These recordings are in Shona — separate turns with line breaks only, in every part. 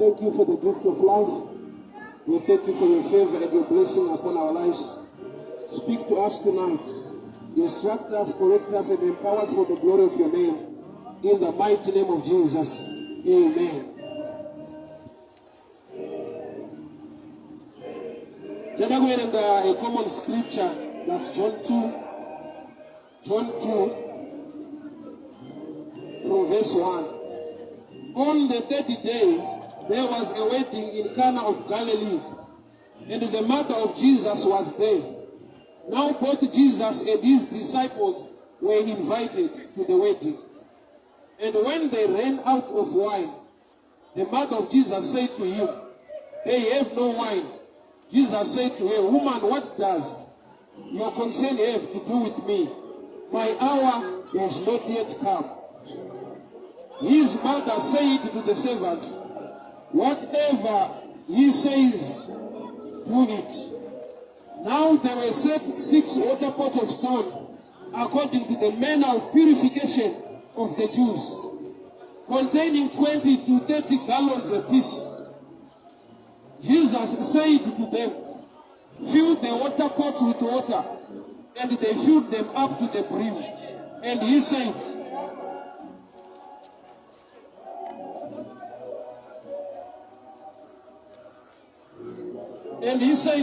Thank you for the gift of life. We thank you for your favor and your blessing upon our lives. Speak to us tonight. Instruct us, correct us, and empower us for the glory of your name. In the mighty name of Jesus. Amen. A common scripture, that's John 2. John 2, from verse 1. On the third day, there was a wedding in Cana of Galilee, and the mother of Jesus was there. Now both Jesus and his disciples were invited to the wedding. And when they ran out of wine, the mother of Jesus said to him, "They have no wine." Jesus said to her, "Woman, what does your concern have to do with me? My hour has not yet come." His mother said to the servants, "Whatever he says, do it." Now there were set 6 water pots of stone, according to the manner of purification of the Jews, containing 20 to 30 gallons apiece. Jesus said to them, "Fill the water pots with water." And they filled them up to the brim. And he said,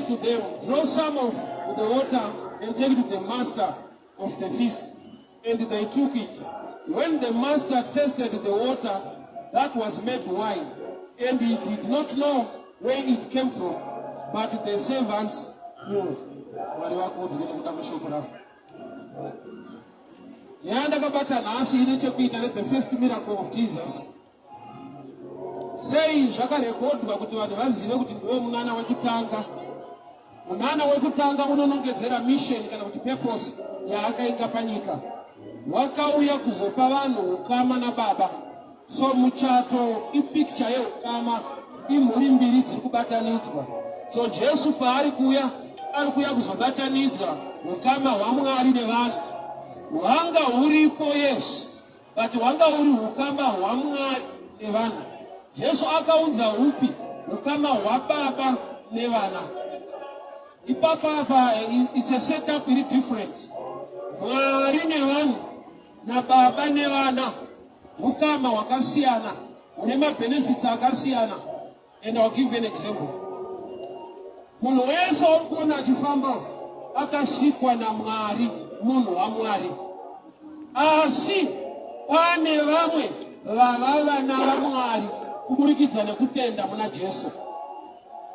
to them, "Draw some of the water and take it to the master of the feast." And they took it. When the master tasted the water, that was made wine, and he did not know where it came from, but the servants knew. The first miracle of Jesus. Say zvakarekodwa kuti vanhu vazive kuti ndiwe munana wekutanga. Munana wekutanga unonongedzera mission kana kuti purpose yaakaita panyika. Wakauya kuzopa vanhu ukama naBaba. So muchato ipicture yeukama, imhuri mbiri dziri kubatanidzwa. So Jesu paari kuya, ari kuya kuzobatanidza ukama hwaMwari nevanhu. Hwanga huripo, yes, but hwanga huri ukama hwaMwari nevanhu. Jesu akaunza upi? Ukama hwaBaba nevana. Ipapa, it's a setup really different. Mwari nevanhu na Baba nevana. Ukama wakasiyana, unema benefits akasiyana. And I'll give you an example. Munhu wese okuona achifamba akasikwa naMwari, munhu waMwari. Asi pane vamwe vavava navaMwari kuburikidza nekutenda muna Jesu.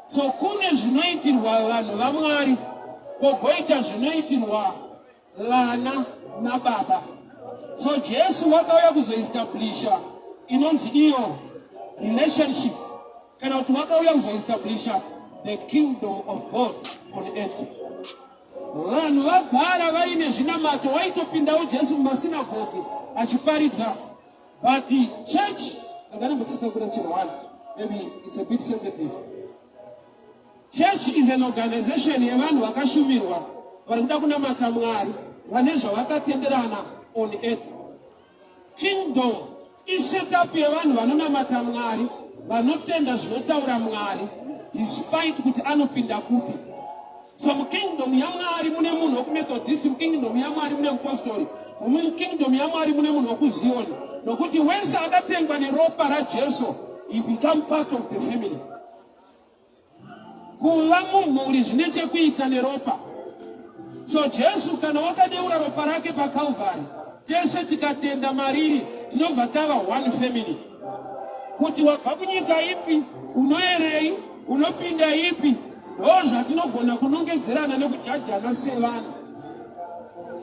So kune zvinoitirwa vanhu vaMwari, kogoita zvinoitirwa vana naBaba. So Jesu wakauya kuzoestablisha inonzi iyo relationship, kana kuti wakauya kuzoestablisha the kingdom of God on earth. Vanhu vagara vaine zvinamato, waitopindawo Jesu mumasinagoge achiparidza. But the church, maybe it's a bit sensitive. Church is an organization yevanhu vakashumirwa vari kuda kunamata Mwari vane zvavakatenderana on earth. Kingdom is set up yevanhu vanonamata Mwari, vanotenda zvinotaura Mwari despite kuti anopinda kupi. So mukingdom yaMwari mune munhu wokumethodist, mukingdom yaMwari mune mupostori, mukingdom yaMwari mune munhu wokuZion. Nokuti wese akatengwa neropa raJesu, he become part of the family. Kuva mumhuri zvine chekuita neropa. So Jesu kana wakadeura ropa rake paKalvari, tese tikatenda mariri tinobva tava one family. Kuti wabva kunyika ipi, unoerei, unopinda ipi, ndozvatinogona kunongedzerana nekujajana sevanhu.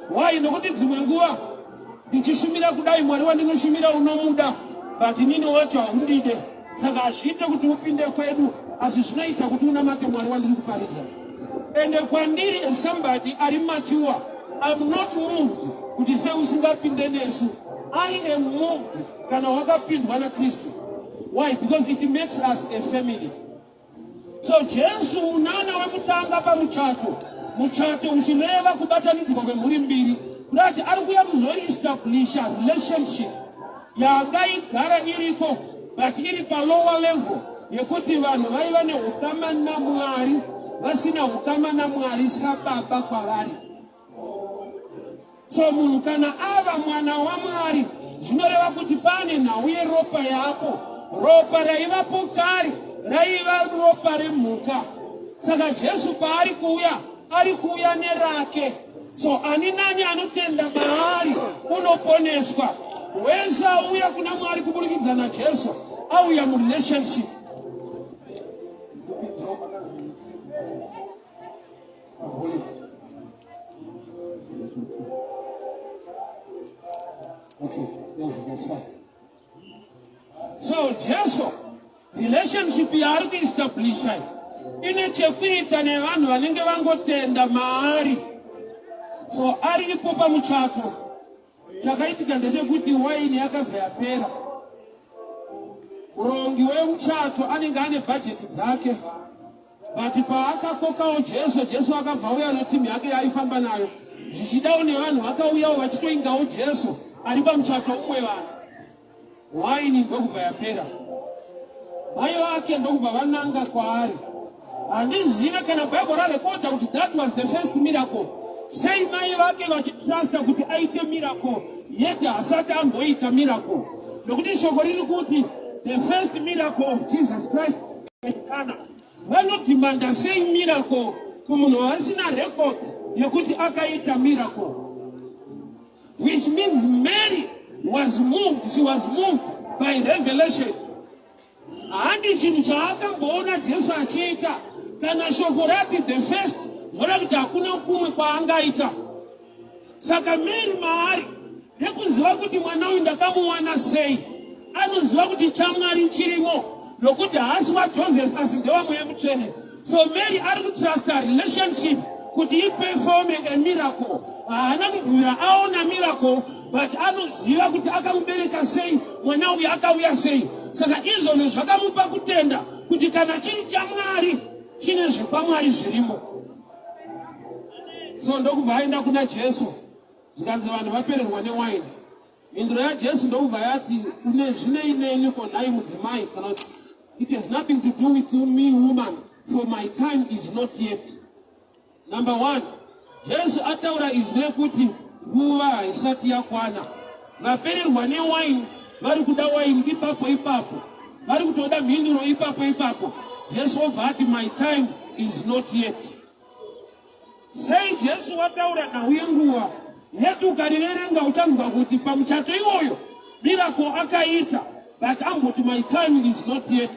Why? Nokuti dzimwe nguva ndichishumira kudai Mwari wandinoshumira unomuda, but nini wacho haundide. Saka hazviite kuti upinde kwedu, asi zvinoita kuti unamate Mwari wandiri kuparidza. And kwandiri as somebody ari mature, I'm not moved kuti se usingapinde nesu. I am moved kana wakapindwa naKristu. Why? Because it makes us a family. So Jesu unana wekutanga pamuchato. Muchato uchileva kubatanidzwa kwemhuri mbiri. Kuti ari kuya kuzoestablisha relationship yanga igara iriko, but iri pa lower level. yekuti vanhu vaiva neukama naMwari vasina ukama naMwari sababa kwavari. So munhu kana ava mwana waMwari zvinoreva kuti pane nhau yeropa yako. Ropa raivapo kare raiva ropa remhuka. Saka Jesu paari kuuya nerake. So ani nani anotenda maari unoponeswa. Wese auya kuna Mwari kuburikidza naJesu auya murelationship. Okay, that's fine. So Jesu relationship yaari kuestablisha ine chekuita nevanhu vanenge vangotenda maari. So aripo pamuchato chakaitika ndechekuti waini yakabva yapera. Urongi wemuchato anenge ane bhajeti dzake, but paakakokawo Jesu akabva uya netimu yake yaifamba nayo zvichidawo nevanhu vakauyawo vachitoingawo Jesu ari pamuchato umwe vanhu. Waini ndokubva yapera. Mai vake ndokubva vananga kwaari. Handizive kana Bible rarekodha kuti that was the first miracle. Sei mai vake vachitrusta kuti aite miracle yet hasati amboita miracle. Nokuti shoko riri kuti the first miracle of Jesus Christ at Cana. Vanodhimanda sei miracle kumunhu asina record yekuti akaita miracle. Which means Mary was moved, she was moved by revelation. Handi chinhu chaakamboona Jesu achiita kana shoko rati the first mora kuti hakuna kumwe kwaangaita. Saka Mary maari nekuziva kuti mwana uyu ndakamuwana sei, anoziva kuti chaMwari chirimo nokuti haasi waJoseph asi ndewamweya mutsvene. So Mary ari kutrusta relationship kuti iperforme a miracle. Haana kubvira aona miracle but anoziva kuti akamubereka sei, mwana uyu akauya sei. Saka izvozvo zvakamupa kutenda kuti kana chiri chaMwari chine zvepaMwari zvirimo. So ndokubva aenda kuna Jesu zvikanzi vanhu vapererwa newaini. Mhinduro yaJesu ndokubva yati une zvinei neiniko nhai mudzimai, kana kuti it has nothing to do with me woman, for my time is not yet. Number one, Jesu ataura izwi rekuti nguva haisati yakwana. Vapererwa newaini vari kuda waini ipapo ipapo, vari kutoda mhinduro ipapo ipapo. Jesu obva ati my time is not yet. Sei Jesu wataura nhau yenguva yetu ukariverenga uchanzwa kuti pamuchato iwoyo miracle akaita but amboti my time is not yet.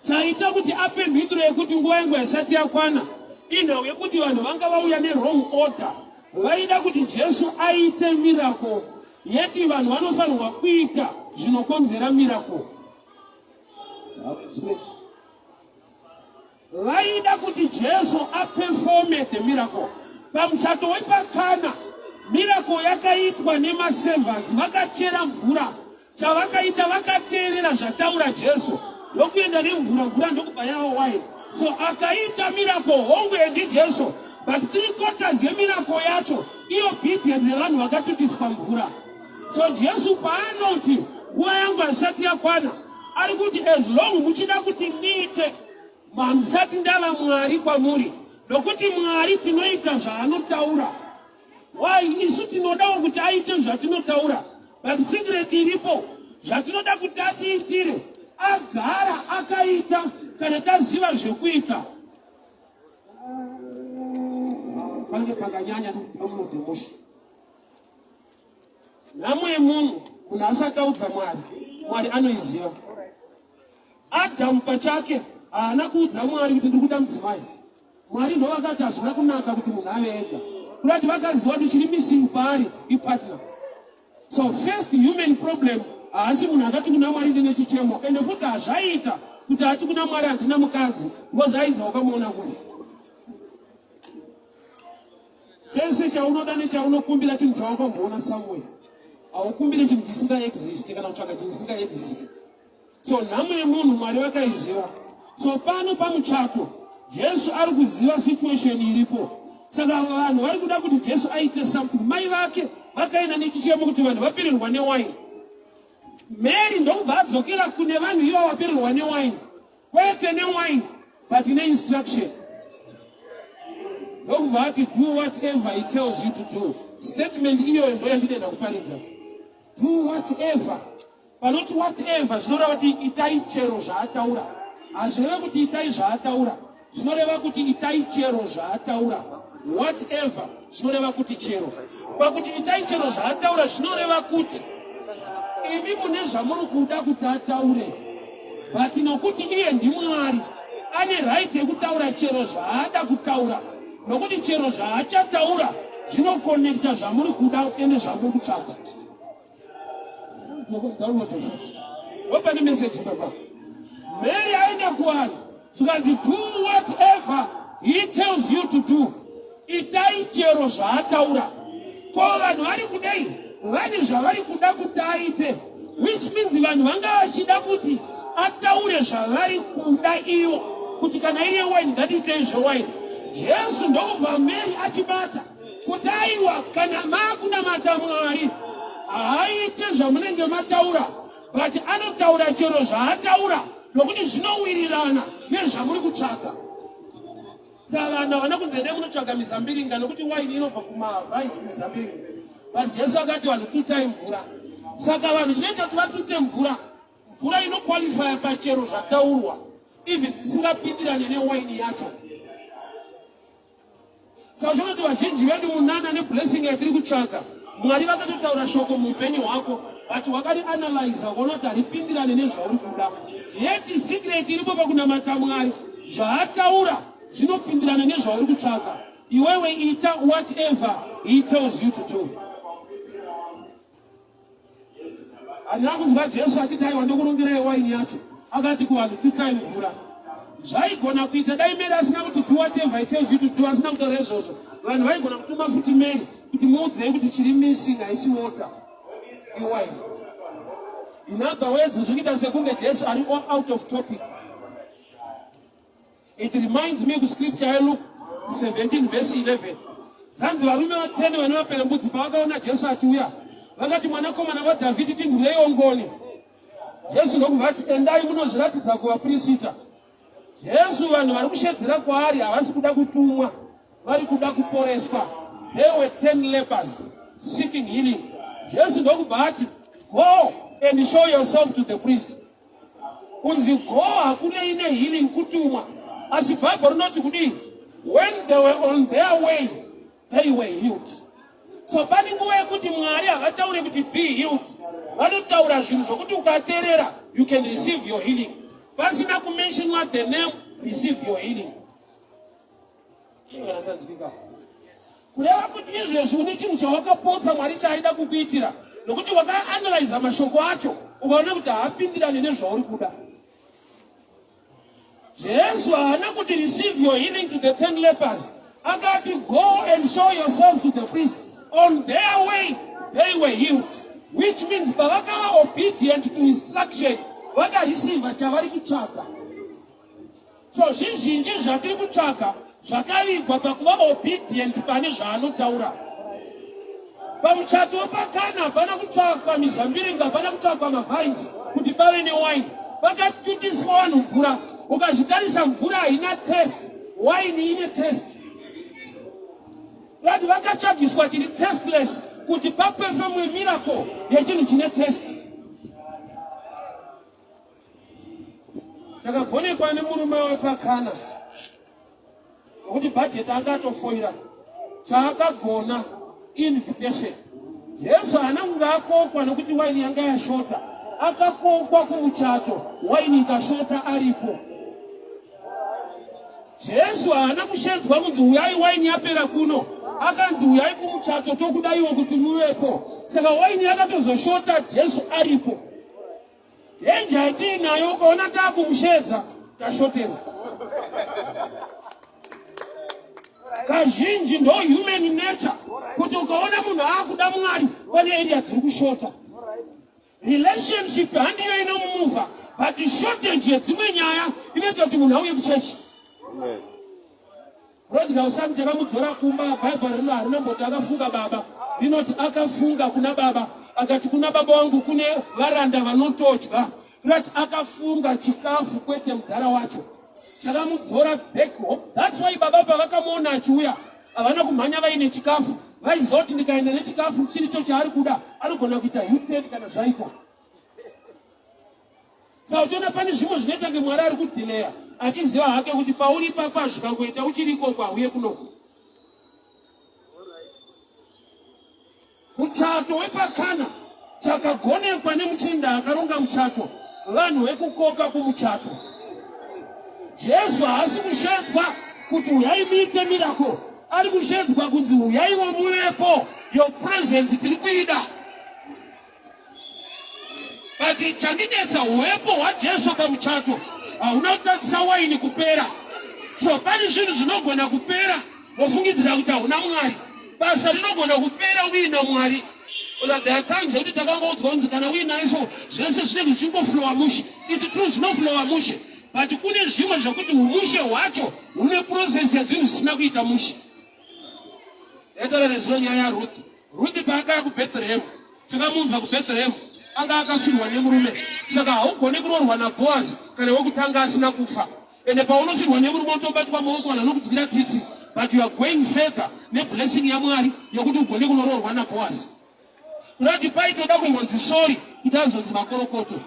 Chaita kuti ape mhinduro yekuti nguva yangu haisati yakwana inhau yekuti vanhu vanga vauya wrong order. Vaida kuti Jesu aite miracle yeti vanhu vanofanirwa kuita zvinokonzera miracle. Vaida kuti Jesu aperforme the miracle. Pamuchato wepaKana miracle yakaitwa nemaservants, vakachera mvura. Chavakaita vakateerera zvataura Jesu ndokuenda nemvura ndokubva yava waini. So akaita miracle hongu ndi Jesu, but 3/4 yemiracle yacho iyo obedience yevanhu vakatutiswa mvura. So Jesu paanoti nguva yangu haisati yakwana ari kuti as long muchida kuti niite handisati ndava Mwari kwamuri, nokuti Mwari tinoita zvaanotaura. Why? Isu tinodawo kuti aite zvatinotaura, but secret iripo zvatinoda kuti atiitire agara akaita kana taziva zvekuita. Pange pakanyanya pamunodemusha nhamo yemunhu munhu asati audza Mwari, Mwari anoiziva. Adhamu pachake haana kuudza Mwari kuti ndikuda mudzimai. Mwari ndo vakati hazvina kunaka kuti munhu ave ega, kuti vakaziva kuti chiri missing paari ipartner. So first human problem haasi munhu akati kuna Mwari ndine chichemo, ende futi hazvaita kuti ati kuna Mwari handina mukadzi because aidza wakamuona kuri. Chese chaunoda nechaunokumbira chinhu chawakamboona somewhere. Haukumbire chinhu chisingaexist kana kutsvaka chinhu chisingaexist. So nhamo yemunhu Mwari vakaiziva. So pano pamuchato Jesu ari kuziva situation iripo. Saka vanhu vari kuda kuti Jesu aite something. Mai vake vakaenda nechichemo kuti vanhu vapererwa newaini. Mary ndokubva adzokera kune vanhu ivo vapererwa newaini Kwete ne wine, but in instruction. Don't do whatever he tells you to do. Statement in your employment. Do whatever. But not whatever. It's not about itai chero jataura. As you know, itai jataura. It's not about itai chero jataura. Whatever. It's not about chero. But itai chero jataura. It's not about if you muneza muru kuda kutataure. But in okuti iye ndimwari. Ane right kutaura chero jata kutaura. Nobody chero jataura. Zino connecta zamuri kuda ene zamuri chaka. Open the message, Papa. May I know so that you do whatever he tells you to do. Itai chero jataura. Kola nwari kudai. Wani javari kuda kutaite. Which means when wanga achida kuti ataure javari kuda iyo. Kutikana ile wine that it is wine. Yesu ndo vameli achibata. Kutaiwa kana makuna matamwari. Aite jamunenge mataura. But anotaura chero jataura. Nokuti zvinowirirana nezvamuri kutsvaka. Saka vanhu vanokunzene kunotsvaga mizambiringa nokuti waini inobva kumavha iti mizambiringa. But Jesu akati vanhu tutai mvura. Saka vanhu chinoita kuti vatute mvura. Mvura inoqualifya pachero zvataurwa. Even zvisingapindirane newaini yacho. Saka zvinoti vazhinji vedu munana neblessing yatiri kutsvaka. Mwari vakatotaura shoko muupenyu hwako. But wakati analyze vonoti haripindirane nezvauri kuda. Yeti secret iripo pakunamata Mwari. Zvaataura zvinopindirana nezvauri kutsvaka. Iwewe ita whatever he tells you to do. Anakunzwa Jesu achiti aiwa ndokurongerai waini yacho. Akati kuvanhu tutai mvura. Zvaigona kuita dai Mary asina kuti do whatever he tells you to do, asina kutaura izvozvo. Vanhu vaigona kutuma futi Mary kuti muudzei kuti chiri missing haisi water. Iwaini. In other words, zvichita sekunge Jesu ari out of topic. It reminds me of scripture Luke 17 verse 11. Zanzi varume vatene vanovaperembudzi pavakaona Jesu achiuya. Vakati mwanakomana waDhavhidhi tindurei ngoni. Jesu ndokubvati endai munozviratidza kuvaprista. Jesu vanhu vari kushedzera kwaari havasi kuda kutumwa, vari kuda kuporeswa. There were 10 lepers seeking healing. Jesu ndokubvati go and show yourself to the priest. Kunzi go hakuna ine healing kutumwa. Asi Bible rinoti kudii? When they were on their way, they were healed. So pani nguva yekuti Mwari havataure kuti be healed. Vanotaura zvinhu zvokuti ukateerera you can receive your healing. Pasina kumentionwa the name, receive your healing. Kureva kuti izvezvi une chinhu chawakapotsa Mwari chaaida kukuitira. Nokuti wakaanalyza mashoko acho ukaona kuti haapindirane nezvauri kuda. Jesu haana kuti receive your healing to the 10 lepers. Akati go and show yourself to the priest. On their way, they were healed. Which means pavakava obedient to instruction, vakareceiva chavari kutsvaka. So zvizhinji zvatiri kutsvaka zvakavigwa pakuva obedient pane zvaanotaura. Pamuchato wepakana hapana kutsvakwa mizambiringa, hapana kutsvakwa mavines kuti pave newine. Pakatutiswa vanhu mvura. Ukazvitarisa mvura haina test, wine ine test. Vanhu vakatsvagiswa chiri testless kuti papefemwe miracle yechinhu chine test. Chakagonekwa nemurume wepakana nokuti bhajeti akatofoira chaakagona invitation. Jesu haana kunge akokwa nokuti waini yanga yashota. Akakokwa kumuchato, waini ikashota aripo. Jesu haana kushedzwa kunzi uyai waini yapera kuno. Akanzi uyai kumuchato tokudaiwo kuti muvepo. Saka waini yakatozoshota Jesu aripo. Denja yatinayo ukaona taakumushedza tashoterwa. Kazhinji ndo human nature kuti ukaona munhu aakuda Mwari pane area dziri kushota. Relationship handiyo inomumuva, but shortage yedzimwe nyaya inoita kuti munhu auye kuchechi. Prodigal son chakamudzora kumba, Bible rino harinomboti akafunga baba. Rinoti akafunga kuna baba. Akati kuna baba wangu kune varanda vanotodya. That akafunga chikafu kwete mdara wacho. Sakamudzora back home. That's why baba vakamona achiuya. Avana kumhanya vaine chikafu. Vaizoti ndikaenda nechikafu chiricho chaari kuda. Anogona kuita U-turn kana zvaita. Saka uchiona pane zvimwe zvinoita ngeMwari ari kudhileya. Achiziva hake kuti pauri papa zvikangoita uchiriko kwauye kuno. Muchato wepakana chakagonekwa nemuchinda akaronga muchato. Vanhu vekukoka kumuchato. Jesu haasi kushedzwa kuti uyai muite miracle. Ari kushedzwa kunzi uyaiwo muvepo. Your presence tiri kuida. But chandinetsa uvepo hwaJesu pamuchato. Hauna kutatisa waini kupera. So pane zvinhu zvinogona kupera. Wofungidzira kuti hauna Mwari. Basa rinogona kupera uina Mwari. But there are times that takangoudzwa kunzi kana uinaiso zvese zvinenge zvichingoflowa mushe. It's true zvinoflowa mushe. But kune zvimwe zvokuti umushe hwacho hune process yazvinhu zvisina kuita mushe. Etorere nyaya yaRuth. Ruth paakaya kuBethlehem. Takamunzwa kuBethlehem. Anga akafirwa nemurume. Saka haugoni kuroorwa naBoaz kana wekutanga asina kufa. Ende paunofirwa nemurume unotobatwa maoko kana nokudzikira tsitsi. But you are going further neblessing yaMwari yokuti ugone kunoroorwa naBoaz. Kurati paitoda kumbonzi sorry kuti azonzi makorokoto.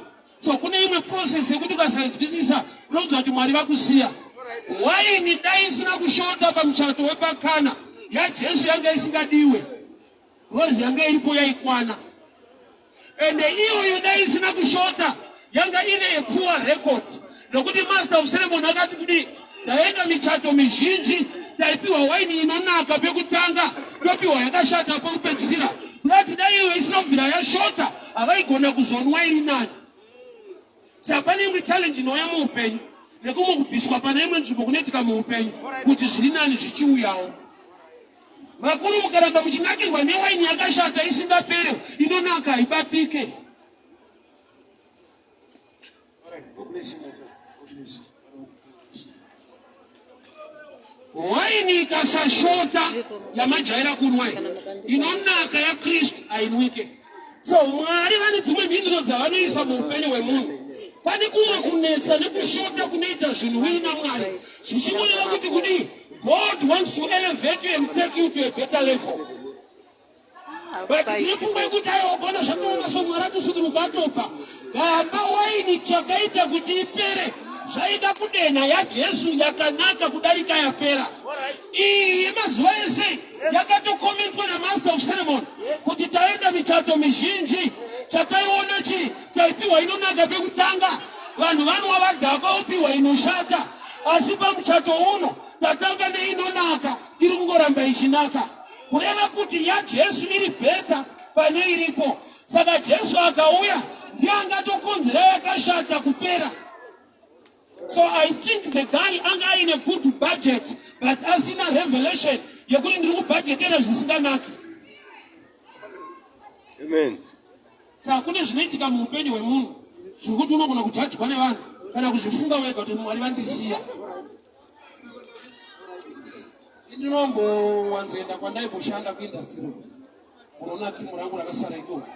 So kune imwe process yekuti ukasanzwisisa unokuti kuti Mwari vakusiya. Waini dai isina kushota pamuchato wepakana yaJesu yanga isingadiwe. Rose yanga iripo yaikwana. Ende iyoyo dai isina kushota yanga ine a poor record. Nokuti master of ceremony akati kuti ndaenda michato mizhinji taipiwa waini inonaka pekutanga topiwa yakashata pokupedzisira. Kurati dai iyoyo isina kubvira yashota havaigona kuzonwa iri nani. Saka pane imwe challenge inouya muupenyu nekumwe kubviswa pane imwe nzvimbo kunoitika muupenyu kuti zviri nani zvichiuyawo. Vakuru mukaramba muchinakirwa newaini yakashata isingapere inonaka haibatike. Waini ikasashota yamajaira kunwa inonaka yaKristu hainwike. So Mwari vane dzimwe mhinduro dzavanoisa muupenyu hwemunhu. Pane kumwe kunetsa nekushota kunoita zvinhu uina Mwari. Zvichimonera kuti God wants to elevate you and take you to a better level. But tiri kumwe kuti ayogona zvatoona soMwari atosunduruka atopa. Gamba waini chakaita kuti ipere. Zvaida kudenha yaJesu yakanaka kudarika yapera. Iyi yemazuva ese yakatokomentwa namaster of ceremony kuti taenda michato mizhinji chataiona chi taipiwa inonaka pekutanga. Vanhu vanwa vadhakwa upiwa inoshata. Asi pamuchato uno tatanga neinonaka iri kungoramba ichinaka. Kureva kuti yaJesu iri beta pane iripo. Saka Jesu akauya ndiye angatokonzera yakashata kupera. So I think the guy anga in a good budget, but as in a revelation, you're going to budget and zisinganaki.
Amen.
So akune zvinoitika muupenyu hwemunhu zvekuti unogona kujajwa nevanhu kana kuzvifunga wega kuti Mwari vandisiya. Ndinombowanzoenda kwandaiboshanda kuindustry. Unoona timu rangu rakasara ikoko.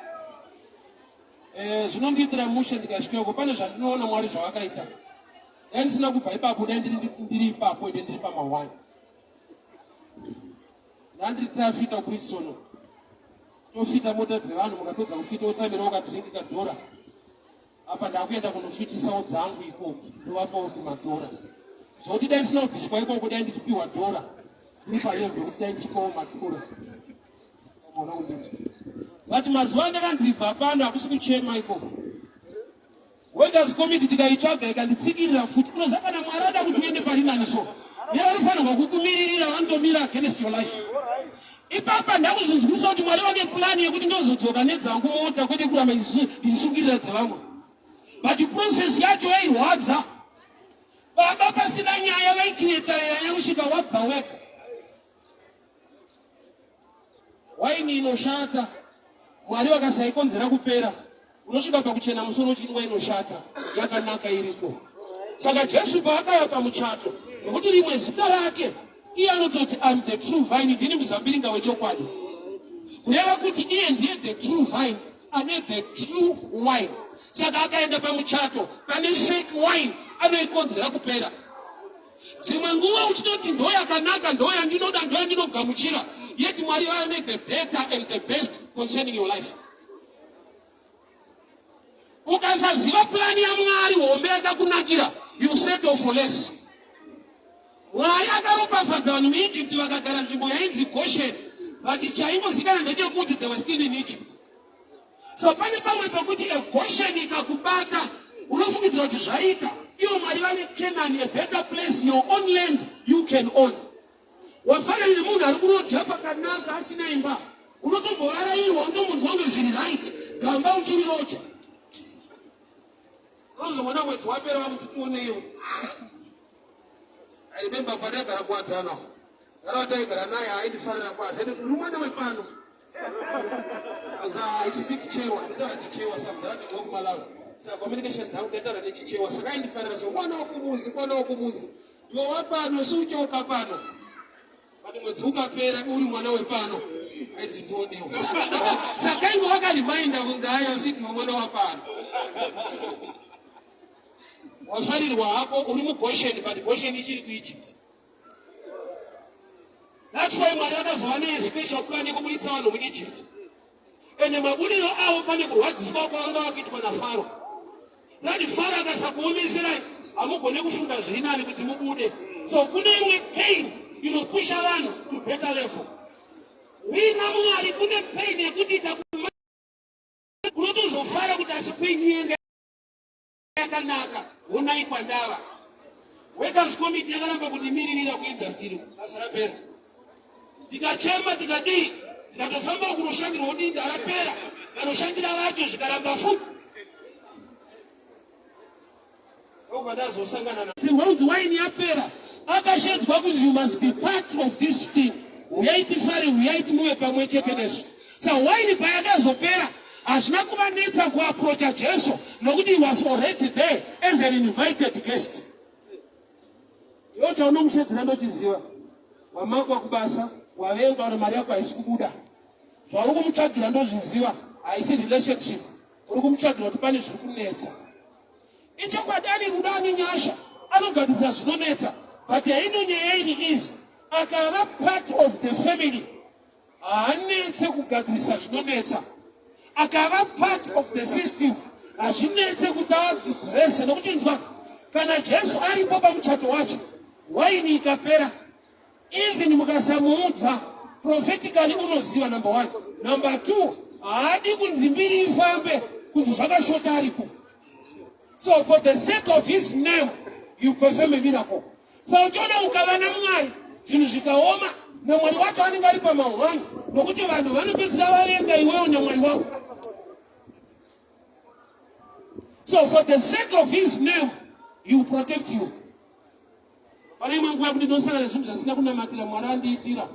Zvinondiitira mushe ndikasvikako pane zvandinoona Mwari zvawakaita. Sina kubva ipapo ndiri ipapo ndiri pamawani. Ndandiri tafita kuritsono. Tofita mota dzevanhu mukapedza kufita utamira ukadhiringi kadhora. Apa ndakuenda kunofitisawo dzangu ikoko. Ndovapawo madhora. Zvokuti dai sina kubviswa ikoko dai ndichipiwa dhora. Ndiri parevo yekuti dai ndichipawo madhora. But mazuva ndakanzibva pano hakusi kuchema ikoko. Workers committee tikaitsvaga ikanditsikirira futi kunoziva kana Mwari ada kuti uende parinani so. Nevanofanirwa kukumiririra vandomira against your life. Ipapa ndakuzonzwisa kuti Mwari vane plani yekuti ndozodzoka nedzangu mota kwete kuramba ichisungirira dzevamwe. But process yacho yairwadza. Baba pasina nyaya vaikireta yakusvika wabva wega. Waini inoshata. Mwari vakasaikonzera kupera. Unosvika pakuchena musoro uchinwa inoshata yakanaka iriko. Saka Jesu paakauya pamuchato nokuti rimwe zita rake iye anototi I'm the true vine, ndini muzambiringa wechokwadi. Kureva kuti iye ndiye the true vine ane the true wine. saka akaenda pamuchato pane fake wine anoikonzera kupera. Dzimwe nguva uchinoti ndo yakanaka, ndo yandinoda, ndo yandinogamuchira, yet Mwari vane the better and the best concerning your life. Ukasaziva plani ya Mwari hombe yakakunakira, you settle for less. Mwari akaropafadza vanhu muEgypt vakagara nzvimbo yainzi Goshen, vachichaimbozikanwa ndechekuti they were still in Egypt. So pane pamwe pekuti Goshen ikakubata unofungidzira kuti zvaita. Iwo Mwari vane Canaan, a better place, your own land you can own. Wafana nemunhu ari kurodya pakanaka asina imba, unotombovarayirwa unomunzwa ngezviri right, gamba uchirirocha. Rozo mwana mwedzi wapera vamutitiwoneyo. I remember padagara kuwadzana. Taigara naye aindifarira kwazvo. Ende mwana wepano. I speak Chewa. Nditaura chichewa saka ndati ndinokumalawi. Saka communication dzangu ndaitaura nechichewa. Saka aindifarira zvo mwana wokumuzi, mwana wokumuzi. Iwe wapano siuchoka pano. Kuti mwedzi ukapera uri mwana wepano. Aiti ndionewo. Saka ingo wakarimainda kunzi hayo si mwana wapano. Wafarirwa hapo uri muGoshen, but Goshen ichiri kuEgypt. That's why Mwari akazova special plan yekubuditsa vanhu muEgypt. Ende mabudiro avo pane kurwadziswa kwavanga vakuitwa naFaro. Nani Faro akasakuomeserai hamugone kufunga zviri nani kuti mubude. So kune imwe pain inopusha vanhu to better level. Wina Mwari kune pain yekuti unotozofara kuti asi pain yenga yakanaka honai kwandava. Workers committee yakaramba kutimiririra kuindustry basa rapera. Tikachema tikadii tikatofamba kunoshandira udinda rapera, vanoshandira vacho zvikaramba futi. Zimwe unzi waini yapera akashedzwa kunzi you must be part of this thing. Uyaiti fari, uyaiti muwe pamwe chete nezvo. Sa waini payakazopera hazvina kuvanetsa kuaprocha Jesu nokuti he was already there as an invited guest. Iwo chaunomushedzera ndochiziva wamako wakubasa wavenga kuti mari yako haisi kubuda. Zvauri kumutsvagira ndozviziva haisi relationship. Uri kumutsvagira kuti pane zviri kunetsa. Ichokwadi ane rudo ane nyasha anogadisa zvinonetsa, but yainonyaya is akava part of the family haanetse kugadzirisa zvinonetsa. Akava part of the system hazvinetse kuti adrese nokuti nzwa kana Jesu aripo pamuchato wacho waini ikapera even mukasamuudza prophetically unoziva number 1. Number 2 haadi kunzi mbiri ifambe kuti zvakashota aripo. So for the sake of his name you perform a miracle. So uchiona ukava naMwari zvinhu zvikaoma naMwari wacho anenge ari pamahwani nokuti vanhu vanopedzera varenga iwewo naMwari wako. So for the sake of his name you protect you. Pane imwe nguva kuti ndosangana nezvinhu zvasina kunamatira Mwari andiitira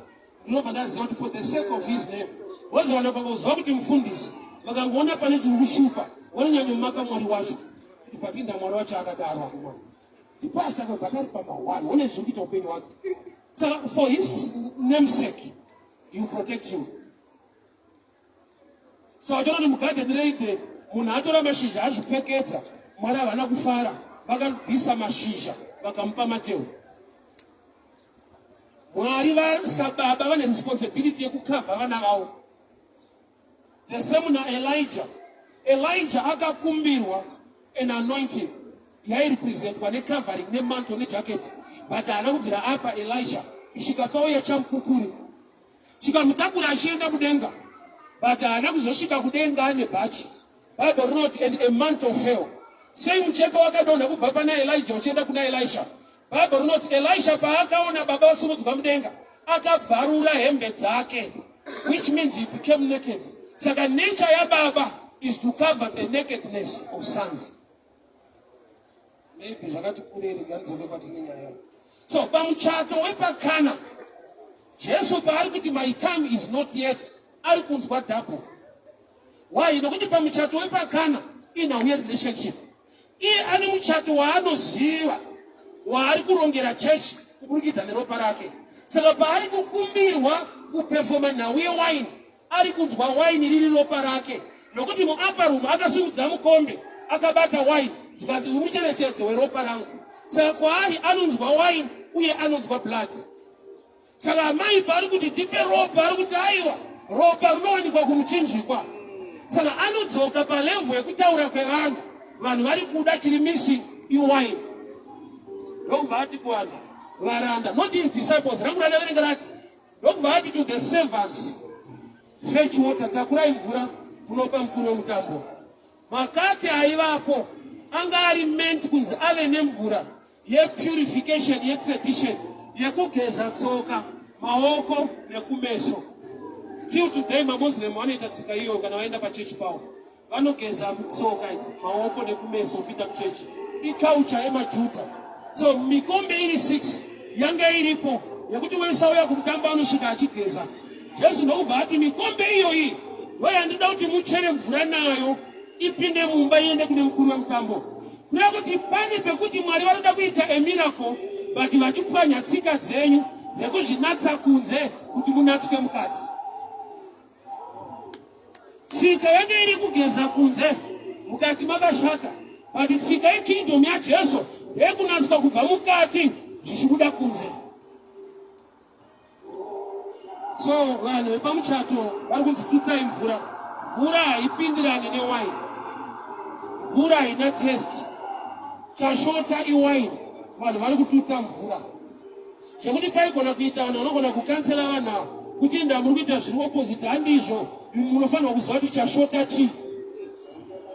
ndinobva ndaziva kuti for the sake of his name. Wozivana pakuziva kuti mufundisi vakangoona pane chiri kushupa vanonyanyomaka Mwari wacho. Patinda Mwari wacho akadaro akumwa. The pastor akabata ari pamahwani one zviri kuita upenyu hwake. So for his namesake you protect you. So atora kuti mugarden reide munhu atora mashizha azvipfekedza Mwari havana kufara vakabvisa mashizha vakamupa mateo. Mwari vasababa vane responsibility yekukavha vana vavo. The same na Elijah akakumbirwa an anointing yairepresentwa necovering nemanto nejacket, but haana kubvira apa Elisha kusvika pauya chamukukuri chikamutakura achienda kudenga, but haana kuzosvika kudenga ane bhachi. Bible wrote and a mantle fell. Sei mucheka wakadonha kubva pana Elijah uchienda kuna Elisha. Bible wrote Elisha paakaona baba vasimudzwa mudenga akabvarura hembe dzake, which means he became naked. Saka nature yababa is to cover the nakedness of sons. Maybe zvakati kureri ganzove kwatine nyaya. So pamuchato wepakana Jesu paari kuti my time is not yet ari kunzwa double. Why? Nokuti pamuchato wepakana inauya relationship. Iye ane muchato waanoziva waari kurongera chechi kuburikidza neropa rake. Saka paari kukumbirwa kuperforma nhau yewaini ari kunzwa waini riri ropa rake nokuti muupper room akasimudza mukombe akabata wine zvikati umucherechedze weropa rangu. Saka kwaari anonzwa wine uye anonzwa blood. Saka amai paari kuti tipe ropa ari kuti aiwa ropa rinowanikwa kumuchinjikwa. Saka anodzoka palevhu yekutaura kwevanhu, vanhu vari kuda chiri missing iwine. Ndokubva ati kuvanhu varanda, not his disciples, ramuranda verenga rati ndokubva ati to the servants, fetch water, takurai mvura munopa mukuru wemutambo. Makati aivapo anga ari meant kunzi ave nemvura yepurification yetradition yekugeza tsoka, maoko nekumeso. Till today maMuslim vanoita tsika iyo kana vaenda pachechi pavo vanogeza tsoka idzi, maoko nekumeso kupinda kuchechi. Iculture yemaJudha. So mikombe iri 6 yanga iripo yekuti wese auya kumutambo anosvika achigeza. Jesu ndokubva ati mikombe iyoyi wayandida kuti muchere mvura nayo ipinde mumba iende kune mukuru wemutambo. Kuya kuti pane pekuti Mwari vanoda kuita emiracle but vachipwanya tsika dzenyu dzekuzvinatsa kunze kuti munatswe mukati. Tsika yanga iri kugeza kunze mukati makashata, but tsika yekingdom yaJesu yekunatswa kubva mukati zvichikuda kunze. So vanhu vepamuchato vari kunzi tutai mvura. Mvura haipindirani newaini, mvura haina test, chashota iwaini. Vanhu vari kututa mvura zvekuti paigona kuita vanhu vanogona kukansela vanhu ava kuti inda muri kuita zviri opposite, handizvo munofanirwa kuziva kuti chashota chii.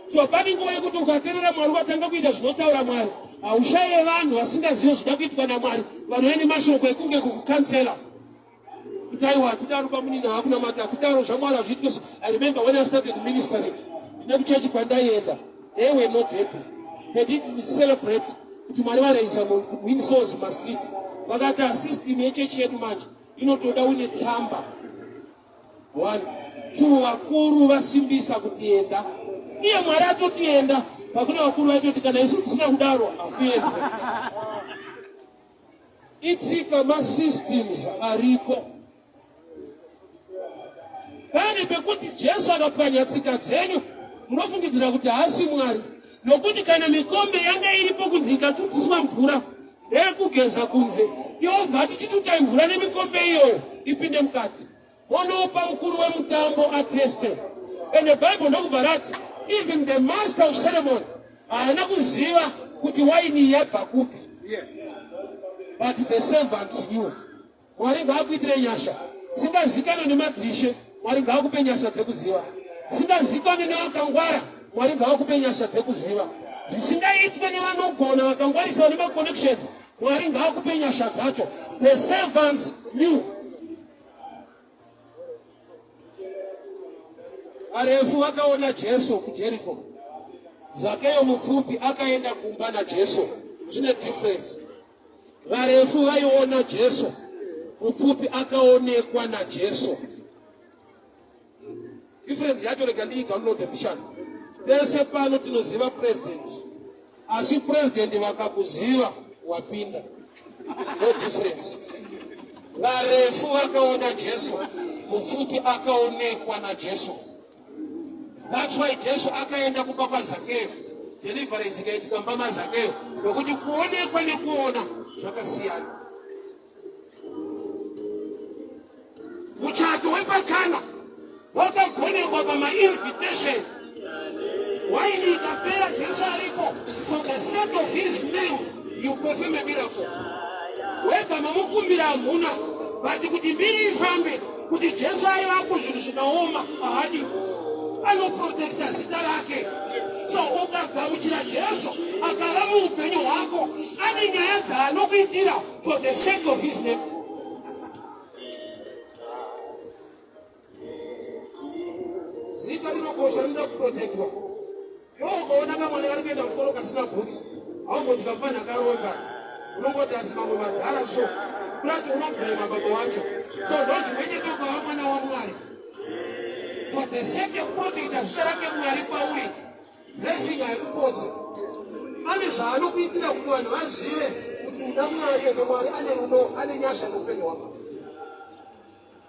So pane nguva yekuti ukateerera Mwari ukatanga kuita zvinotaura Mwari, haushaye vanhu vasingazivi zvida kuitwa naMwari, vanhu vaine mashoko ekunge kukukansela kuti aiwa hatidaro pamunini hakuna mati, hatidaro zvaMwari hazviitwe. I remember when I started ministering ine kuchechi kwandaienda, they were not happy. They didn't celebrate kuti Mwari varaisa win souls mastreets. Vakati system yechechi yedu manje inotoda une tsamba 1 2 vakuru vasimbisa kuti enda, iye Mwari atotienda pakune vakuru vaitoti kana isu tisina kudaro hakuendi. Itsika masystems ariko. Pane pekuti Jesu akapwanya tsika dzenyu munofungidzira kuti haasi Mwari, nokuti kana mikombe yanga iripo kunzi ikatutiswa mvura yekugeza kunze, yobva tichitutai mvura nemikombe iyoyo ipinde mukati, onopa mukuru wemutambo ateste. And the Bible ndokubva rati even the master of ceremony haana kuziva kuti waini yabva kupi. But the servants knew. Mwari ngaakuitire nyasha, singazikanwa nemadhishe, Mwari ngaakupe nyasha dzekuziva. Singazikanwa nevakangwara, Mwari ngaakupe nyasha dzekuziva. Zvisingaitwe nevanogona vakangwarisa nemaconnections, Mwari ngaakupe nyasha dzacho. The servants knew. Varefu vakaona Jesu kuJeriko, Zakeyo mupfupi akaenda kumba naJesu. Zvine difference. Varefu vaiona Jesu, mupfupi akaonekwa naJesu. Difference yacho rega ndiigamunote pishana. Tese pano tinoziva president, asi president vakakuziva wapinda. No difference. Varefu vakaona Jesu, mupfupi akaonekwa naJesu. That's why Jesu akaenda kumba kwa Zakeyo. Deliverance ikaitika mama Zakeyo, nokuti kuonekwa nekuona zvakasiyana. Muchato wepakana wakagonekwa pama-invitation. Waini ikapera Jesu ariko, for the sake of his name you perform a miracle. Weka mamukumbira hamuna, bati kuti mbiri ifambe kuti Jesu aiva kuzvinhu zvikaoma ahadi anoprotecta zita rake. So ukagamuchira Jesu akava muupenyu hwako, ane nyaya dzaanokuitira for the sake of his name. Zita rinokosha, rinoda kuprotectwa. Ukaona kamwana kari kuenda kuchikoro kasina bhutsu, haungoti kamwana karonga, unongoti asi mamwe madhara so kurati unoblema baba wacho. So ndozvimwenyeke ukava mwana waMwari. For the sake of protector zita rake Mwari pauri, blessing haikukosi. Ane zvaanokuitira kuti vanhu vazive kuti uda Mwari ende Mwari ane rudo, ane nyasha muupenyu hwako.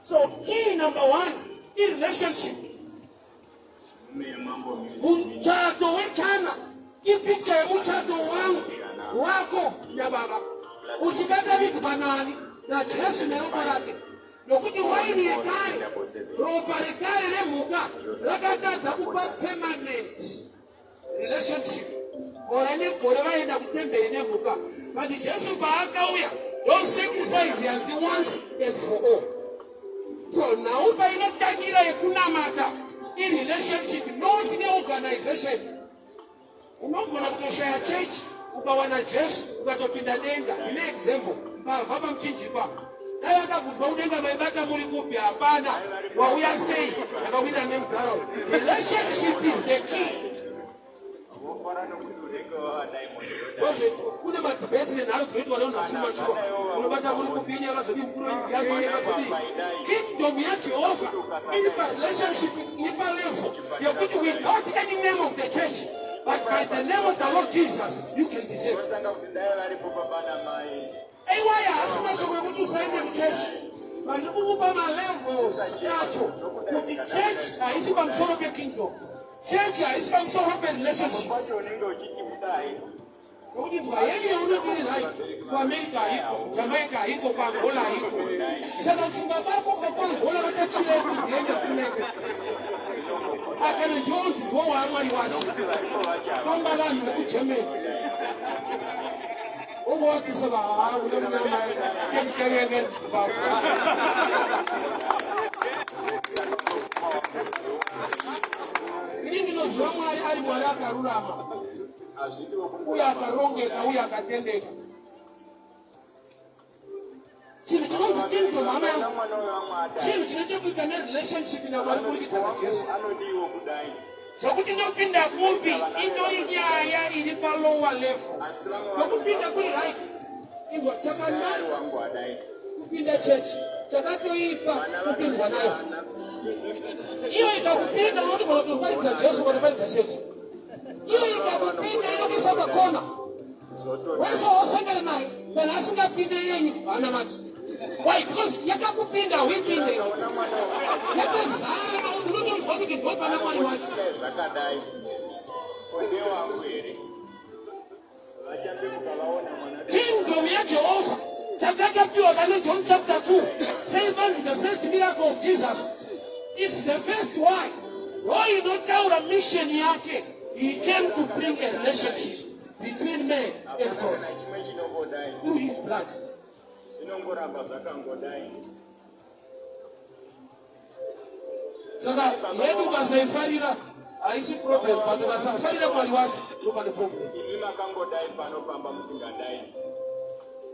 So key number 1 is relationship. Muchato wekana. Ipicha ya muchato wangu. Wako ya baba. Uchikata vitu banani. Na Yesu meropa lake. Nokuti waini yekai. Ropa lekale le muka. Lakata zakupa permanent relationship. Orane korewa enda kutembele ne muka. But Yesu baaka uya. Don't sacrifice yanzi once and for all. So now by not taking a kunamata in relationship, not in the organization. We're not going to share a church. Ukawana Jesu, ukatopinda denga. Ine example. Baba mchinjipa. Na yaka kubaunenga maibata muli kupia hapana. What we are saying, nakawina name down. Relationship is the key. Kuna matibeti na nalu tulitu waleo nasima chua. Unabata muli kupinya wala sabi mkuru yako wala sabi. Kingdom ya Jehovah. Ilipa relationship, ilipa level. You're putting without any name of the church. But by the name of the Lord Jesus, you can be saved. Hey, why are you so going to say them church? But you move on my levels. With the church, I see some sort of a kingdom. Church, I see some sort of a relationship. What do you do? I only do it like America, Jamaica, Angola. Said that you have Angola, but that's the I can enjoy to go on my watch. Come back on the Jamaica. Oh, what is about? We don't know my church again. We didn't know somebody had Walaka Rama. We are Karonga, we are Katendeka. She was not into Mama. She was not able to connect relationship in our community. So we did not pin that movie into India in the lower level. But we pin the way right. It was Japan. We pin the church. Jakato Ipa, we pin the night. You ain't got to pin the one about the fight that just want to fight the church. You ain't got to pin the enemy of the corner. Where's all second night? When I see that pin the enemy, I'm not. Why? Because you can't put in there, we pin there. You can't say, I don't know what you can put on the money once. Kingdom ya Jehovah. Chapter 2 of John chapter 2. Say the first miracle of Jesus. It's the first one. Why you don't tell a mission yake? He came to bring a relationship between man and God through his blood. Sasa yetu kasafarira aisi problem but kasafarira kwa watu tupa problem.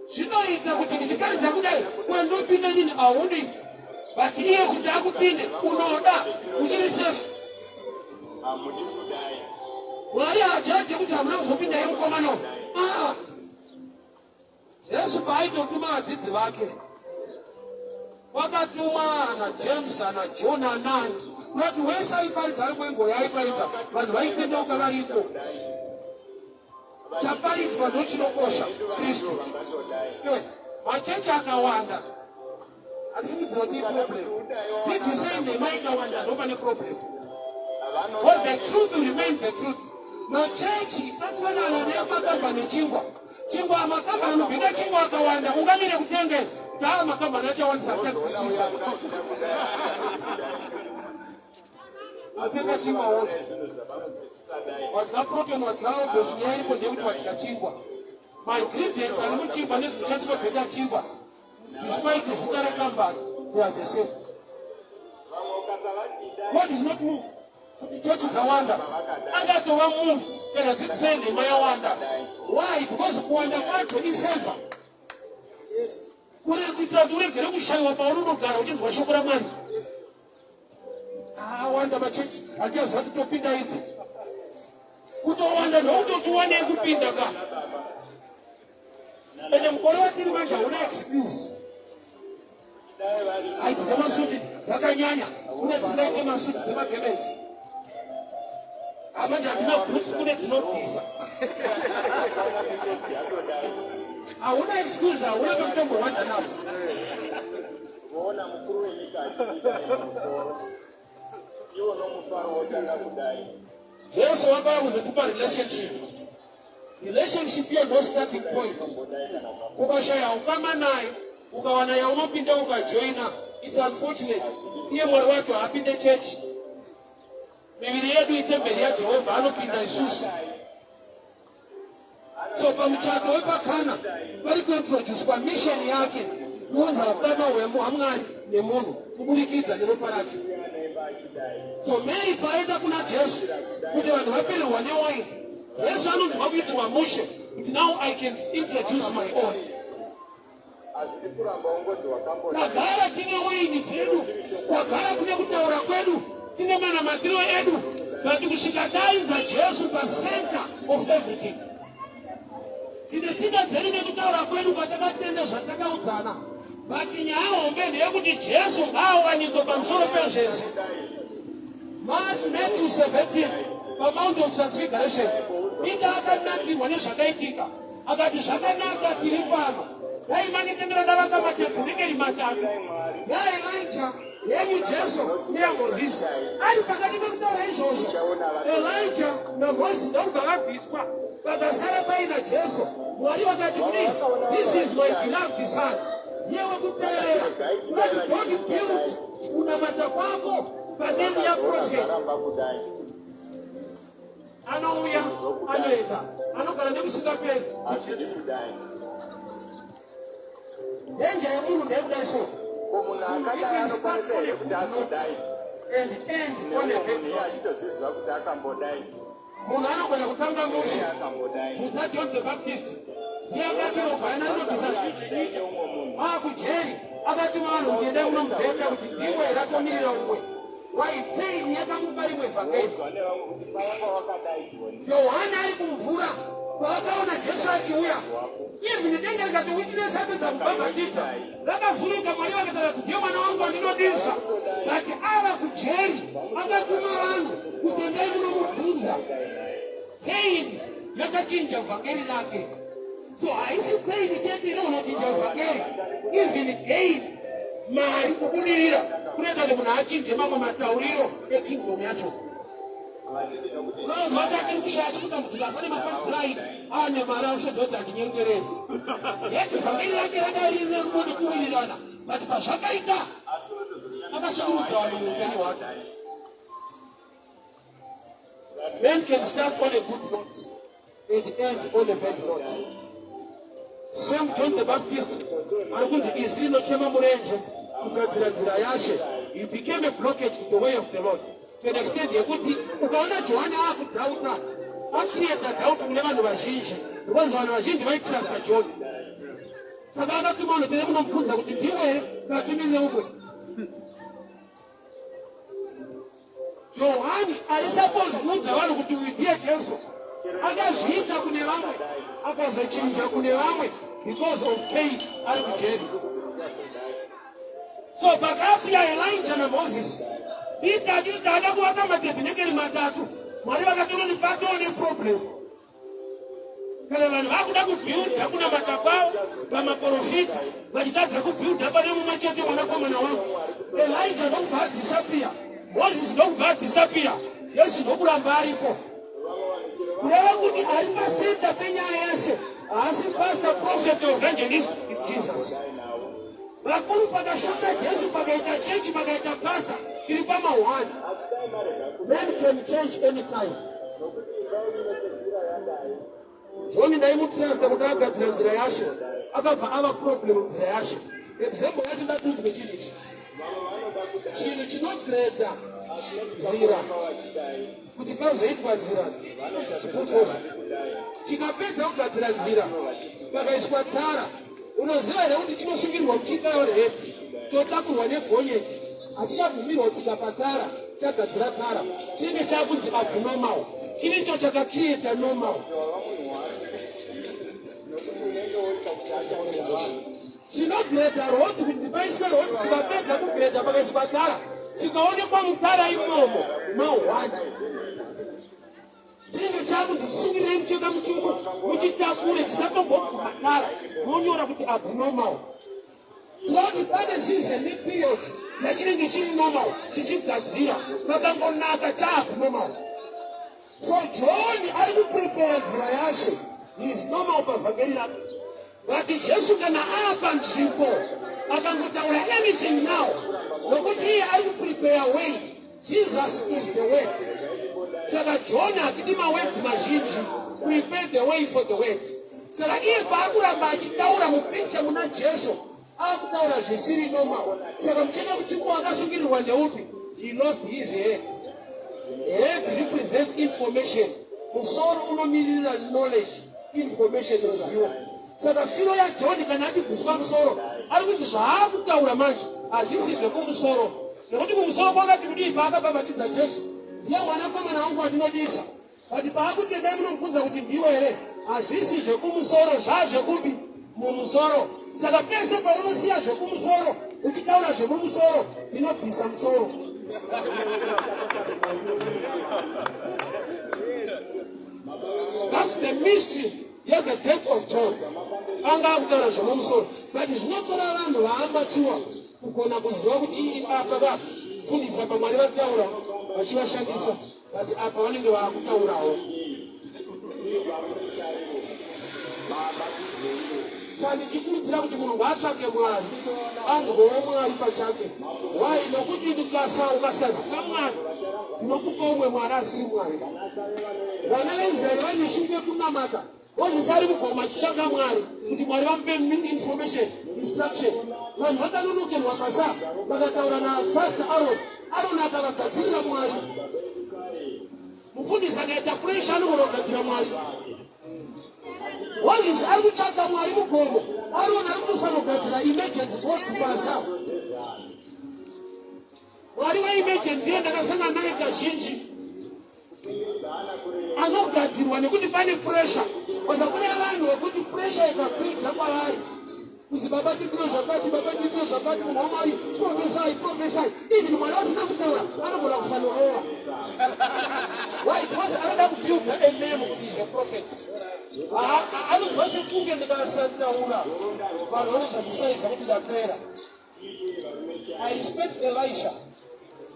Shino itakutikishikaza kudai kwa ndo pinde nini audi but hiyo kutakupinde unaoda uchini safe. Wale ajaje kutamla usopinde yeye mkomano. Yesu baito tuma atiti wake. Wakatuma na James na John na nani. Watu wesa ipalita mwengo ya ipalita. Watu waikendo kabariko. Chapari kwa dochino kosha. Kristo. Machecha akawanda. I think it's not a problem. If you say they might go wanda, nobody problem. But the truth will remain the truth. No church, afana na nema kama ni chingwa. Chingwa makamba anapiga chingwa akawanda. Ungamile kutenge. Taa makamba nacha one subject kusisa. Atenga chingwa wote. Watikakroke na watikao boshiani kwa ndemuti watikachingwa. My ingredients are not chingwa nesu chachwa pega chingwa. Despite his little comeback, they are the same. God is not moved. The church is a wonder. And that one moved. Then I did say they might wonder. Why? Because wonder what in favor. Yes. Yes. I wonder my church. I just wanted to pin it. Who don't wonder no to one who pin the car. And then for what you want to excuse. I did not suit it. Zakanyanya. Let's let him suit it. I want to know what's good at no peace. I want to excuse her. What of them want to know? Jesu wakala kuzetupa relationship. Relationship here no starting point. Ukashaya ukama naye, ukawana ya unopinda ukajoina. It's unfortunate. Iye mwari watu hapinde church. Miviri yedu itembeli ya Jehova anopinda isusu. So pamuchato wepa kana, bali kuintroduce kwa mission yake. Mwanza kama wemo hamngani ni munu. Kubulikiza ni roparaki. So mei paenda kuna Jesu. Kuti watu wapele wanewai. Jesu anu tumabuitu wa mushe. Now I can introduce my own. Kagara tine wei ni tedu. Kagara tine kutaura kwedu. Tine mana matiro edu. But kushikatai za Jesu the center of everything. Tine tene kutaura kwedu kataka tende shataka utana. But nyao ombeni kuti Jesu ngao waniko pamsoro pe Jesu. Matthew 17, the Mount of Transfiguration. Ita akanaki wanesha kaitika. Akati shakanaka tilipano. Ya imani tengera dawaka mateku nike imatatu. Ya Elijah, yenye Jesu, ya Moses. Ayu kakati mekutara ishojo. Elijah na Moses na ukalapiswa. Kata saraba ina Jesu. Mwali wakati kuni, this is my beloved son. Yewe kutelea. Unajibodi build. Unamata kwako. Padeni ya prophet. Anouya, anoeta. Anokala nekusika peli. Denja ya Mungu nebuda iso. And one event. Mungu anakwenda kutanga moshi. Muta John the Baptist. Dia katero baina no kisashi. Kujeri. Akati mwana ugende unombeka kuti ndiwe rakomira umwe. Why pay nyaka mubali mwevangeli. Yohana alikumvura. Wakaona Jesu achiuya. Iye vinedenge kati witness hapo za mbabatiza. Laka furuka mwaliwa katala kudio mwana wangu andinodisa. Lati ala kujeri. Akatuma wangu. Kutendai muna mpunza. Pain. Yaka chinja evangeli lake. So haisi pain cheti ilo unachinja evangeli. Even gain. Mari kukunira. Kuneta kuna achinje mama matauriro ya kingdom yacho. Unaweza hata kushachi kutamtula kwani mapani ane mara ushazote akinyengere. Yeti familia yake hata ile mbona kuwilana. But pashakaika. Akashuhuza waliongeni wake. Men can start on a good note and end on a bad note. Same John the Baptist, Argundi is no chema murenje. You became a blockage to the way of the Lord. To the extent you put it, ukaona Joanna akutauta. Akiyeta dauta kulema ndo bashinji. Because wana bashinji vai trust John. Sabaga tumono tele muno mpunza kuti ndiwe katumile uko. Joanna alisappose kunza wanu kuti uibie Jesu. Akazhita kune vamwe. Akazachinja kune vamwe because of pain ari kujeri. So pakapia Elijah na Moses. Pita jita adabu waka matepinekeli matatu. Mwari wakatuna nipato one problem. Kale wanu hakuda kubuild, hakuna matabao, kama profita. Wajitaza kubuild, hapa nemu machete wanakoma na wangu. Elijah don't have disappear. Moses don't have disappear. Yesu nokula mbari ko. Kulewa kuti alima senda penya yese. Asi pastor, prophet, evangelist is Jesus. Bakuru pada shota Jesu pagaita church pagaita pastor kilipama one. Men can change anytime. Joni na imu trust mutaka tranzira yasho. Abava aba problem tranzira yasho. Example yatu ndatu tumechinishi. Chino chino greda zira. Kutikazo hitu kwa zira. Kutosa. Chikapeta ukazira zira. Pagaishwa tara. Unoziva ere kuti chinosungirwa kuchika yore heti. Totakurwa negonyeti. Achichavumirwa tikapatara. Chagadzira tara. Chinenge chakunzi abnormal. Chinicho chakacreata normal. Chinogreda roti kuti paiswe roti chikapedza kugreda pakaiswa tara. Chikaonekwa mutara imomo. Mauhwana. Chinenge chakunzi chisungirei mucheka muchungu. Muchitakure chisatombokuma tara. Monyora kuti abnormal. Lord, pane season, ni period. nachinenge chiri normal tichigadzira saka ngonaka chaaku normal. So John ari kuprepare nzira yashe, he is normal pavhangeri rake. But Jesu kana apa nzvimbo akangotaura anything now, nokuti iye ari kuprepare way. Jesus is the word. Saka John hatidi mawords mazhinji, prepare the way for the word. Saka iye paakuramba achitaura mupicture muna Jesu akutaura zvisiri normal. Saka mucheka muchimbo akasungirirwa ndeupi? He lost his head. Head represents information. Musoro unomirira knowledge, information ruzivo. Saka firo ya John kana ati kuswa musoro, ari kuti zvaakutaura manje hazvisi zvekumusoro. Nekuti kumusoro kwakati kudii paakababatidza Jesu, ndiye mwanakomana wangu wandinodisa. But paakutendai munomubvunza kuti ndiwe here, hazvisi zvekumusoro, zvazvekupi? Mumusoro. Saka pese paunosiya zvekumusoro uchitaura zvemumusoro, tinobvisa musoro. That's the mystery. Yes, the death of John. But it's not going around the amateur who can absorb it after fundisa pamwari vataura vachivashandisa vati apa vanenge vaakutaurawo. Saka ndichikurudzira kuti munhu ngaatsvake Mwari, anzwewo Mwari pachake. Why? Nokuti ukasaziva Mwari ndinokupa umwe Mwari asiri Mwari. Vana veIsraeri vaineshuke kunamata vozisari kugoma chitsvaka Mwari kuti Mwari vamupe information, instruction. Vanhu vakanonokerwa pasa vakataura naPastor Aaron akavagadzirira Mwari. Mufundisi akaita pressure anogogadzira Mwari. Moses ari kutsvaka Mwari mugomo, Aaron ari kufanira kugadzira emergency boat pasa. Mwari weemergency yandakasangana naye kazhinji anogadzirwa nekuti pane pressure. Kosa kune vanhu vekuti pressure ikapinda kwavari kuti baba ndipiro zvakati, baba ndipiro zvakati, munhu waMwari profesai. Even Mwari asina kutaura anogona kufanira. Why? Because anoda kubuilda a name kuti is a prophet. Anonzwa sekunge ndikasataura vanhu vanozvandisaiza kuti ndapera. I respect Elisha.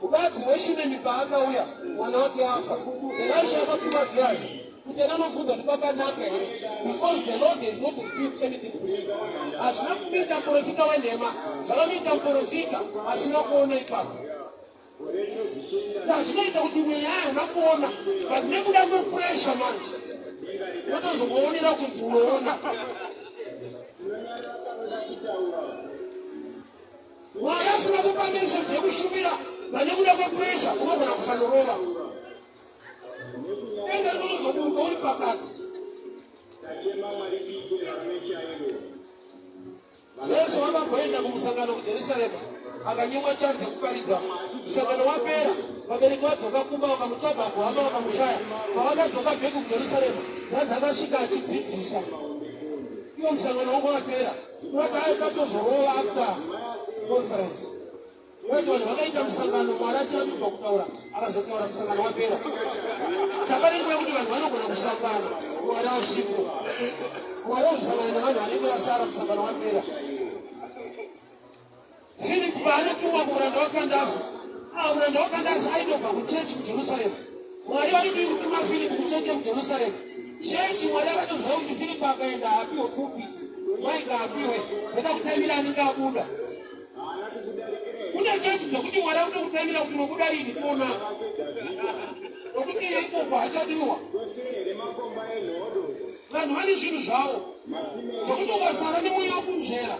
Mukadzi weshunemi paakauya mwana wake afa, Elisha akatuma Gehazi kuti anobvunza kuti pakanaka here, because the Lord has not revealed anything to me. Hazvina kumuita muprofita wenhema, zvakamuita muprofita asina kuona ipapo. Saka zvinoita kuti mweya hauna kuona, but nekuda kwepressure manje unotozongoonera kunzi unoona. Mwari asina kupa message yekushumira, nekuda kwepressure unogona kufanirova. Ende rinozoburuka uri pakati. Jesu vakamboenda kumusangano kuJerusarema, akanyimwa chanzi kuparidza. Musangano wapera, vabereki vadzoka kumba vakamutsvaga kuhama vakamushaya. Pavakadzoka bheki kuJerusarema, zvanzi akasvika achidzidzisa. Iwo musangano wangu wapera, vakatozorova after conference. Vanhu vakaita musangano, Mwari achirambirwa kutaura, akazotaura musangano wapera. Saka nekuda kuti vanhu vanogona kusangana, Mwari ausiku. Mwari auzosangana navanhu vanenge vasara musangano wapera. Philip paanotumwa kumuranda waKandasi, muranda waKandasi aitobva kuchechi kuJerusarema. Mwari vaidi kutuma Philip kuchechi kuJerusarema. Chechi Mwari akatoziva kuti Philip akaenda apiwe pulpit, maika apiwe, ndoda kutaimira anenge abuda. Kune chechi dzokuti Mwari akuda kutaimira kuti unobuda ini kuonaka. Nokuti iye ikobva achadiwa. Vanhu vane zvinhu zvavo zvokuti ukasara nemweya wekunzvera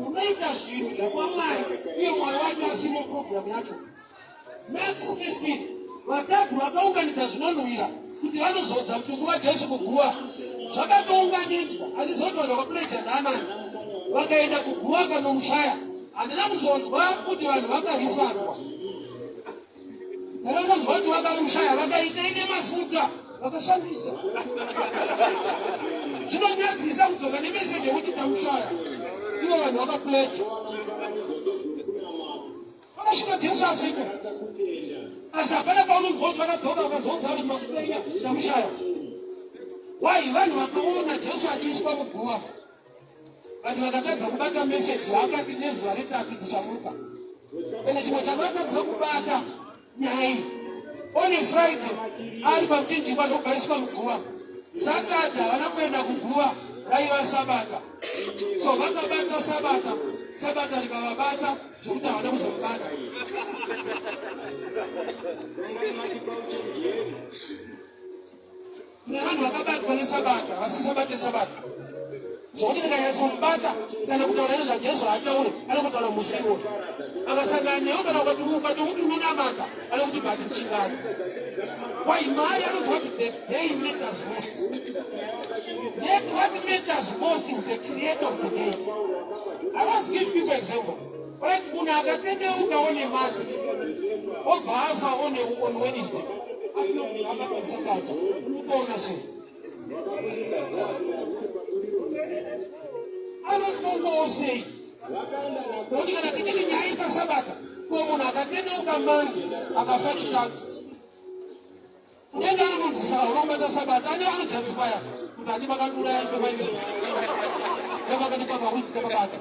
unoita zvinhu zvekwaMwari iye Mwari wacho asimo programu yacho. Acts 15 vakadzi vakaunganidza zvinonhuhwira kuti vanozodza mutumbi waJesu kuguva. Zvakatounganidzwa asi zoti vanhu vakapurecha naanani vakaenda kuguva kanomushaya. Handina kuzonzwa kuti vanhu vakarifanwa. Vakangonzwa kuti vakamushaya vakaita ine mafuta vakashandisa. Zvinonyadzisa kudzoka nemeseji yekuti tamushaya. Ivo vanhu vakaplecha. Vakasvika Jesu asika. Asi hapana paunonzwa kuti vakadzoka vakazonza kuti Muparinga tamushaya. Why? Vanhu vakaona Jesu achiiswa muguva. Vanhu vakatadza kubata meseji yaakati nezuva retatu tichamuka. ene chimwe chavatadza kubata nyaya iyi. On Friday ari pamchinji kwanogaiswa muguva. Saturday havana kuenda kuguva raiva sabata. So vakabata sabata, sabata rikavabata zvokuti havana kuzokubata. Tine vanhu vakabatwa nesabata, vasisabate sabata. Zvokuti ndikanyatsombata kana kutaura nezvajesu haataure, anokutaura musiwo. Akasangana newe kana ukati kuti unonamata, anokuti bati mchingani. Why Mary anoti what the day matters most. Yet what matters most is the creator of the day. I must give people example. Right, munhu akatendeuka one Monday, obva afa on Wednesday. Akati sabata, unoona sei? Anofongowo sei? Nokuti kana tichiti nyaya pasabata, ko munhu akatendeuka Monday akafa chitatu. Nenda anomuti saurongata sabata, ane anojatifaya kuti handi makaduraya ndokwaizvo. Ndakakati pamawiki ndakabata.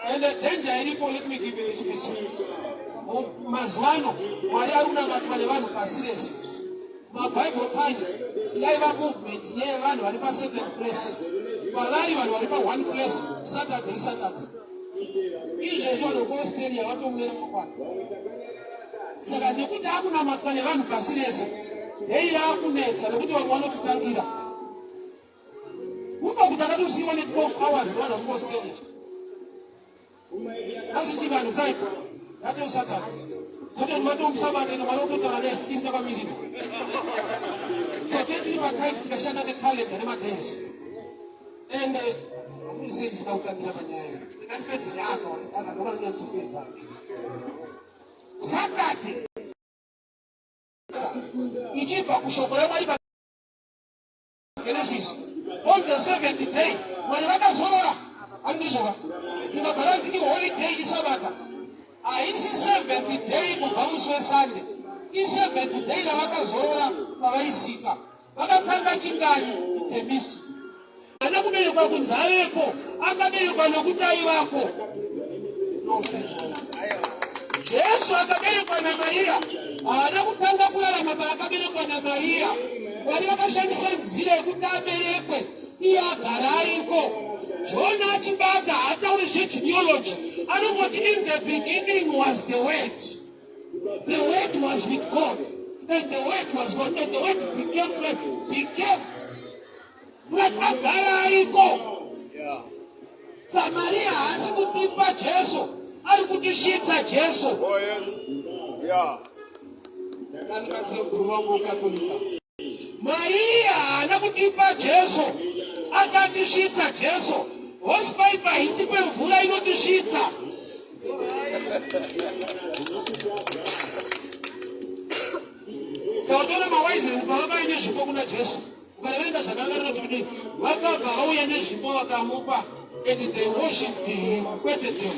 And the danger iripo, let me give you this picture. Mazwano, Mwari arunangatwa nevanhu pasiresi. MaBible times, live movement yevanhu vari pa7 place. Valari vanhu vari pa1 place, Saturday. Izvezvo vanhu kuAustralia vatomira mukwata. Saka nekuti akunamatwa nevanhu pasi rese, dei raakunetsa nekuti vanhu vanotitangira. Kumba kuti akatosiyiwa ne12 hours nevanhu vari kuAustralia. Asi chivanhu saipo, ngatiusatatu. Zote ndimatomusabata ino vanototaura nezvitiri takamirira. So tiri pataiti tikashanda nekalenda nemadhezi. And ndichida kutambira panyaya. Ndikapedza nyaka, akadora ndinachipedza. Saturday. Ichibva kushoko raMwari Genesis. On the 7th day, Mwari vakazorora. Andizvova. Ndikagara ndini holiday isabata. Haisi 7th day kubva musi weSunday. I7th day ravakazorora pavaisika. Vakatanga chinganyi, it's a mystery. Ana kuberekwa kunzi aveko, akaberekwa nokuti aivako. Jesu akaberekwa naMaria, haana kutanga kurarama paakaberekwa naMaria. Mwari vakashandisa nzira yekuti aberekwe, iye agara ariko. Jona achibata haatauri zvegenealogy, anongoti in the beginning was the Word. The Word was with God, and the Word was God, and the Word became flesh, But agara ariko. Samaria haasi kutipa Jesu, ari kutishitsa Jesu.
Oh yes. Yeah.
Maria haana kutipa Jesu, akatishitsa Jesu. Hosipaipa hitipe mvura inotishitsa. Sautona mawaizi pavakaine zvipo kuna Jesu. Vakaenda zvakanaka kuti vakabva vauya nezvipo vakamupa, and they worshipped him, kwete them.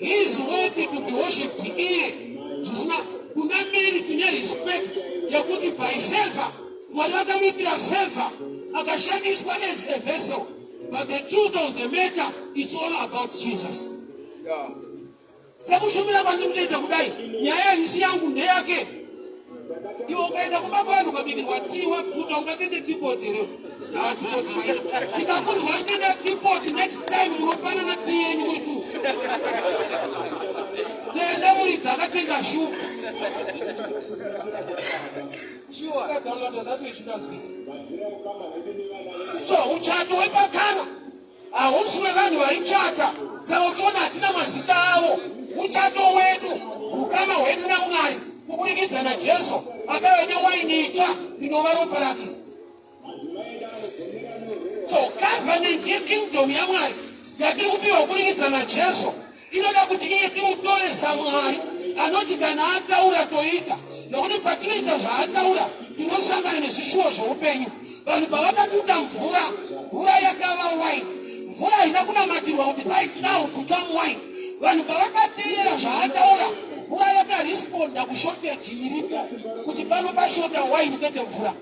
He is worthy to be worshipped iye. Zvisina kuna merit nerespect yekuti by favor, Mwari vakamuitira favor, akashandiswa as a vessel. But the truth of the matter, it's all about Jesus.
Yeah.
Sekushumira kwandinoita kudai, nyaya yanisi yangu ndeyake. Iwe ukaenda kubaba vanhu ukabikirwa tii wakuta ungatende tipoti here. Hawa tipoti mairi. Tikakunzwa tenda tipoti next time unofanana tii yenyu mwitu. Tenda muridza akatenga shuka. Sure. So uchato wepakana hausi wevanhu vaichata, saka uchiona hatina mazita avo. Uchato wedu, ukama hwedu naMwari kubudikidza naJesu akauya newaini itsva rinova ropa rake. So covenant yekingdom yaMwari yatiri kupiwa kubudikidza naJesu inoda kuti iye timutore saMwari anoti kana ataura toita, nokuti patinoita zvaataura tinosangana nezvishuwo zveupenyu. Vanhu pavakatuta mvura yakava waini, mvura haina kunamatirwa kuti right now become wine. Vanhu pavakateerera zvaataura, mvura yakaresponda kushoteji iripo, kuti pano pashota waini kwete mvura.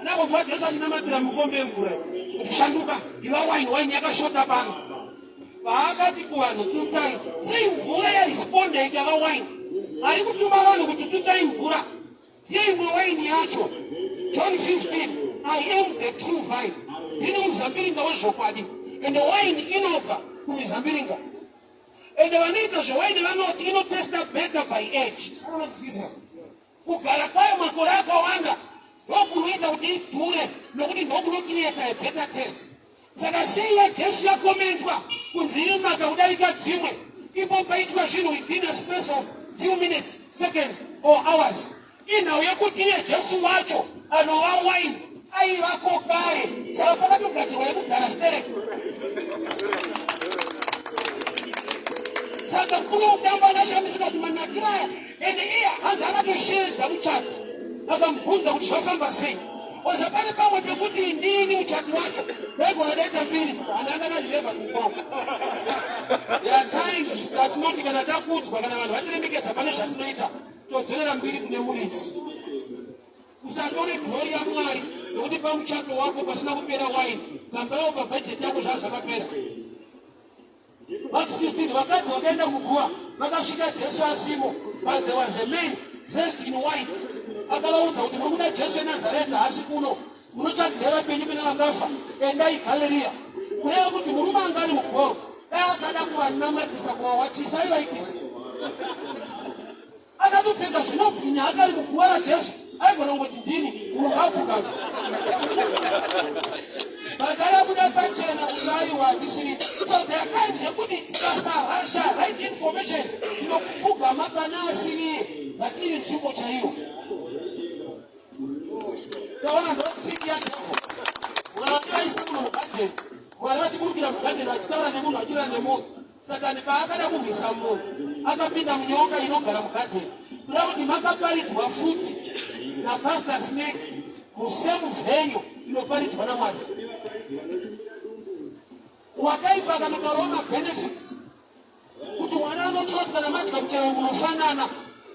Ana kwa Yesu alinamatira mukombe mvura. Kushanduka iwa wine yakashota pano. Baakati kuwanu tutai. Si mvura ya responde ikawa wine. Ali kutuma wanu kuti tutai mvura. Siya imwe wine yacho. John 15. I am the true vine. Ino mzabiringa wa jokwadi. And the wine inoka kumzabiringa. And the wanita jo wine wanot ino testa better by age. Kugala kwayo makoraka wanga. Nokuita uti ture. Nokuti nokulokileta a better test. Saka siya Jesu ya komentwa. Kunzirima kaudalika zimwe. Ipo paitwa jino within a space of few minutes, seconds or hours. Ina uyakutie Jesu wacho. Ano wa wine. Ai wako kare. Saka tukati webu kalastere. Saka kulu ukamba na shamisi tumana kiraya. Ende iya hanzana tushenza mchati. Naka mpunza kutishofa sei. Wasapane kama tukuti ndini mchati wacho. Wego nadeta mbili. Anangana jileba kukonga. There are times that moti kanata kutu kwa kana wanu. Watile mike tapane shatunaita. Tuotelera mbili kunemuliti. Usatone gloria mwari. Nokuti pa mchato wako pasina kupera wine. Kambao pa budget yako sasa kapera. Acts 16, wakati wakaenda kukua, wakashika Yesu asimu, but there was a man dressed in white. Akalauta kuti mukuna Yesu Nazareta asikuno, munochagera penyu pena vakafa, endai Galirea. Kureva kuti muruma angari mukoro, akada kuvanamatirisa kuwawachisa ivaikisi. Akatopfeka zvinobwinya akari kukuwara Jesu, aigona kungoti ndini mukafuka. Bagaya buda pachena usaiwa disiri. So there are times you put it kasarasha right information. Inokufuga mabanasi ni lakini chimbo cha hiyo. So wana ndo kufikia hapo. Unajua isimu mkate. Wala chikukira mkate na chitara ne mungu akira ne mungu. Satani baakada kumisa mungu. Akapinda mnyoka inogara mkate. Kuti makapari kuvafuti na pastor snake musemu venyo inopari kuvana mwari. Wakaipa kama korona benefits. Kuti mwana anochoti kana mati kakuchara kunofanana.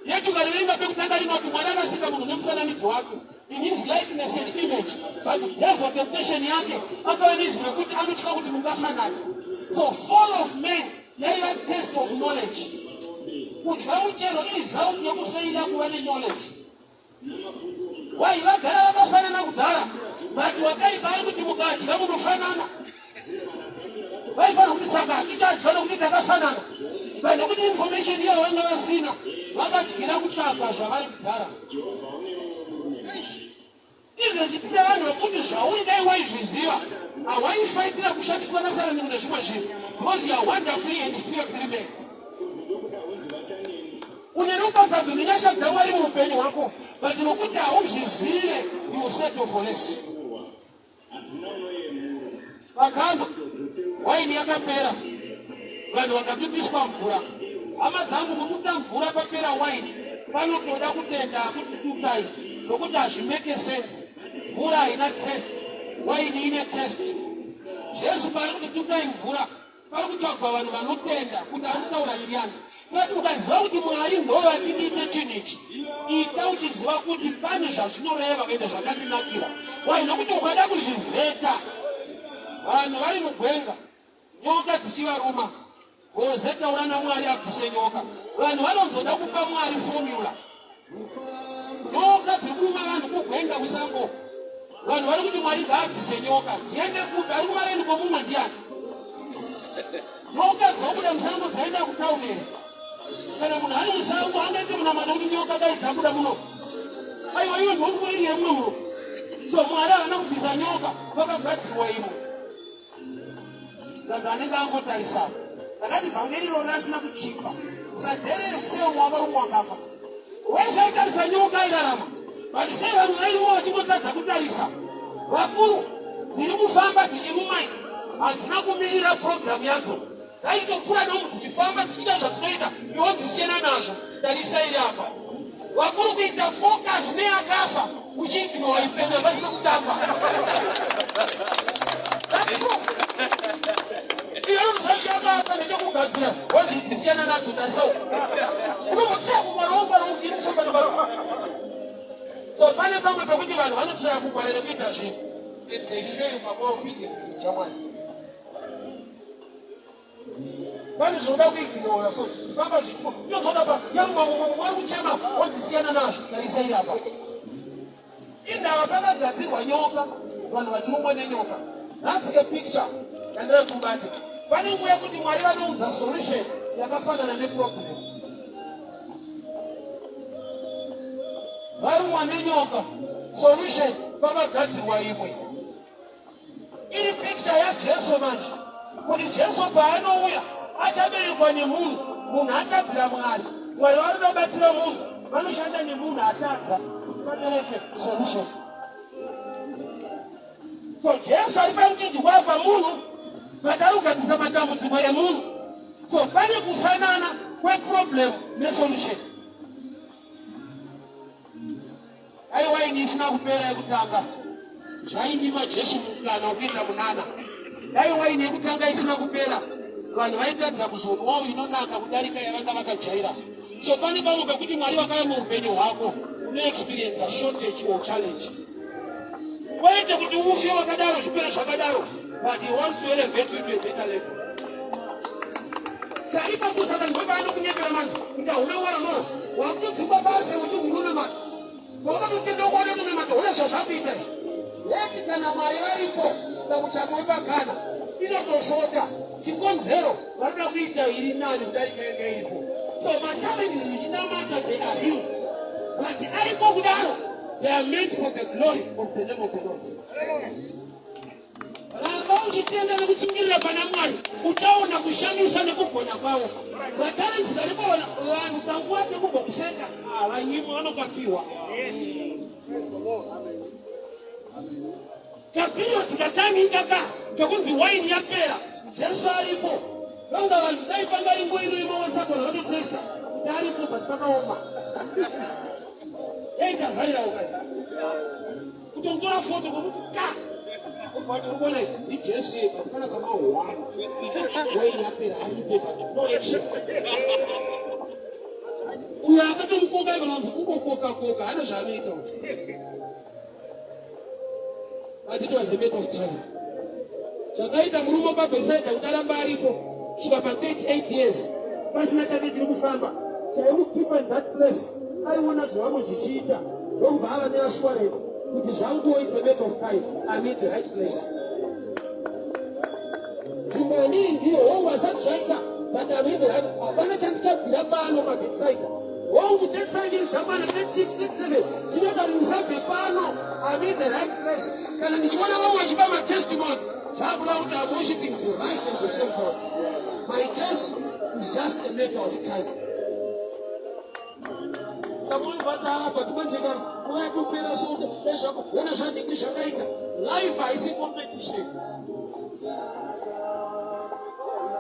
Yetu kalilinga pekutanga lino kuti mwana nasika mungu nemufananidzo wake. In his likeness and image. But therefore temptation yake akawanizwe kuti anochika kuti mungafanana. So fall of men, yaiva test of knowledge. Kuti vamuchero izauti yokufeila kuva knowledge. Vaivagara vakafanana kudhara. But wakaipa ari kuti mukadya munofanana. Vaifana kuti saka tichadya kuti takafanana. But nokuti information iyo vanga vasina. Vakadyira kutsvaga zvavari kudhara. Izvo chitira vanhu vokuti zvauidai waizviziva hawaifaitira kushandiswa nasarani kuna zvimwe zvinhu. Because you are wonderfully and fearfully made. Uneropafadzo nenyasha dzamwari muupenyu hwako. But nokuti hauzvizive you will settle for less. Vakamba waini yakapera. Vanhu vakatupiswa mvura. Hama dzangu kututa mvura papera waini. Panotoda kutenda kuti tutai. Nokuti hazvimeke sense. Mvura haina test. Waini ine test. Jesu pari kuti tutai mvura. Pari kutsvagwa vanhu vanotenda kuti anotaura ndiyani. Kuti ukaziva kuti Mwari ndovatiite chinhu ichi. Ita uchiziva kuti pane zvazvinoreva ende zvakandinakira. Waina kuti ukada kuzvivheta. Vanhu vari mugwenga. Nyoka dzichivaruma. Wozetaura naMwari abvise nyoka. Vanhu vanozoda kupa Mwari formula. Nyoka dziri kuruma vanhu kugwenga musango. Vanhu vari kuti Mwari ngaabvise nyoka. Dziende kupi? Ari kumareni kwomumwe ndiani? Nyoka dzobuda musango dzaenda kutauneni. Kana munhu ari musango angaite munamana kuti nyoka dai dzabuda muno. Aiwa iwe ndokumuringe muno muno. So Mwari havana kubvisa nyoka. Vakagadzirwa imo. Saka anenge angotarisa. Takati vhangeri rona asina kuchipa. Usadherere kusewa mwaka rumwe wakafa. Wese aitarisa nyoka irarama. But sei vanhu vaiwo vachingotadza kutarisa. Vakuru dziri kufamba dzichirumai. Hadzina kumirira program yadzo. Dzaitokura nomu dzichifamba dzichida zvadzinoita. Iwo dzisiyana nazvo. Tarisa iri apa. Vakuru kuita focus neakafa. Uchiignore ipenga pasina kutamba. That's true. Iyo zvachama apa nechokugadzira. Wonzi dzisiyana nadzo tarisa. Unomutsva kumwaromba nomuti inofamba navanhu. So pale pamwe pakuti vanhu vanotsaya kugwarira kuita zvinhu and they fail pamwe obedience chamwari. Vanhu zvinoda kuignora so zvifamba zvituko ndozvoda pa vari kuchema wozisiyana nazvo tarisai apa. Indava pakagadzirwa nyoka vanhu vachirumwa nenyoka. That's a picture yandiri kubata. Pane nguva yekuti Mwari vanoudza solution yakafanana neproblem. Varumwa nenyoka solution pakagadzirwa imwe. Iri picture yaJesu manje kuti Jesu paanouya achaberekwa nemunhu, munhu atadzira Mwari. Mwari vanoda kubatsira munhu, vanoshanda nemunhu atadza vabereke solution. So Jesu ari pamuchinjikwa pamunhu vatari kugadzisa matambudziko emunhu. So pane kufanana kweproblem nesolution. Aiwa ini isina kupera yekutanga zvainima Jesu mukana wekuenda munana. Aiwa ini yekutanga isina kupera vanhu vaitadza kuzonwawo inonaka kudarika yavanga vakajaira. So pane pamwe pekuti Mwari vakauya muupenyu hwako une experience a shortage or challenge. Waite kuti ufe wakadaro zvipera zvakadaro, but he wants to elevate you to a better level. Saipa kusaka ngoba anokunyepera manje kuti hauna wara no wakudzimba basa uchigumuna manje. Wakatotenda kuona mune madhora zvazvakuita izvi. Leti kana Mwari varipo pakutsvaka wepagana inotosvota chikonzero varikuda kuita iri nani kudarika yanga iripo. So machallenges zvichinamata they are real, but aripo kudaro they are meant for the glory of the name of the Lord. Ramba uchitenda nekutsungirira pana Mwari uchaona kushamisa nekugona kwavo. Machallenges aripo vanhu panguva yekubva kuseka vanyimo vanokapiwa.
Praise the Lord.
Kapiwa tikatangika ka kakunzi waini yapera Jesu aripo. Vanga vanhu dai panga ingo ino imawansakona vatotesta kuti aripo but pakaoma. Eita zaira ukai kutomtora foto kokuti ka ukona iti Jesu but kana kama waini yapera aripo but no action. Uyo akatomukoka ikanonzi kungokoka hana zvaanoita. But it was a matter of time. Chakaita murume paBhesaidha kuti aramba aripo kusvika pa38 years pasina chake chiri kufamba. Chaimukipa in that place aiona zvavamwe zvichiita ndobva ava neassurance kuti zvanguo it's a matter of time I'm in the right place. Zvimweni ndiyo hongu asati zvaita but I'm in the right. Hapana chandichabvira pano paBhesaidha. Hongu 35 years dzapana 36 37 ndinoda kuti ndisabve pano I'm in the right place. Kana ndichiona vamwe vachipa matestimony zvakuda kuti I'm worshiping the right and the same God. My case is just a matter of time. Samuni bata hapa tukanjika kuya kupera sote pesha kuona zhandiki zvakaita. Life haisi competition.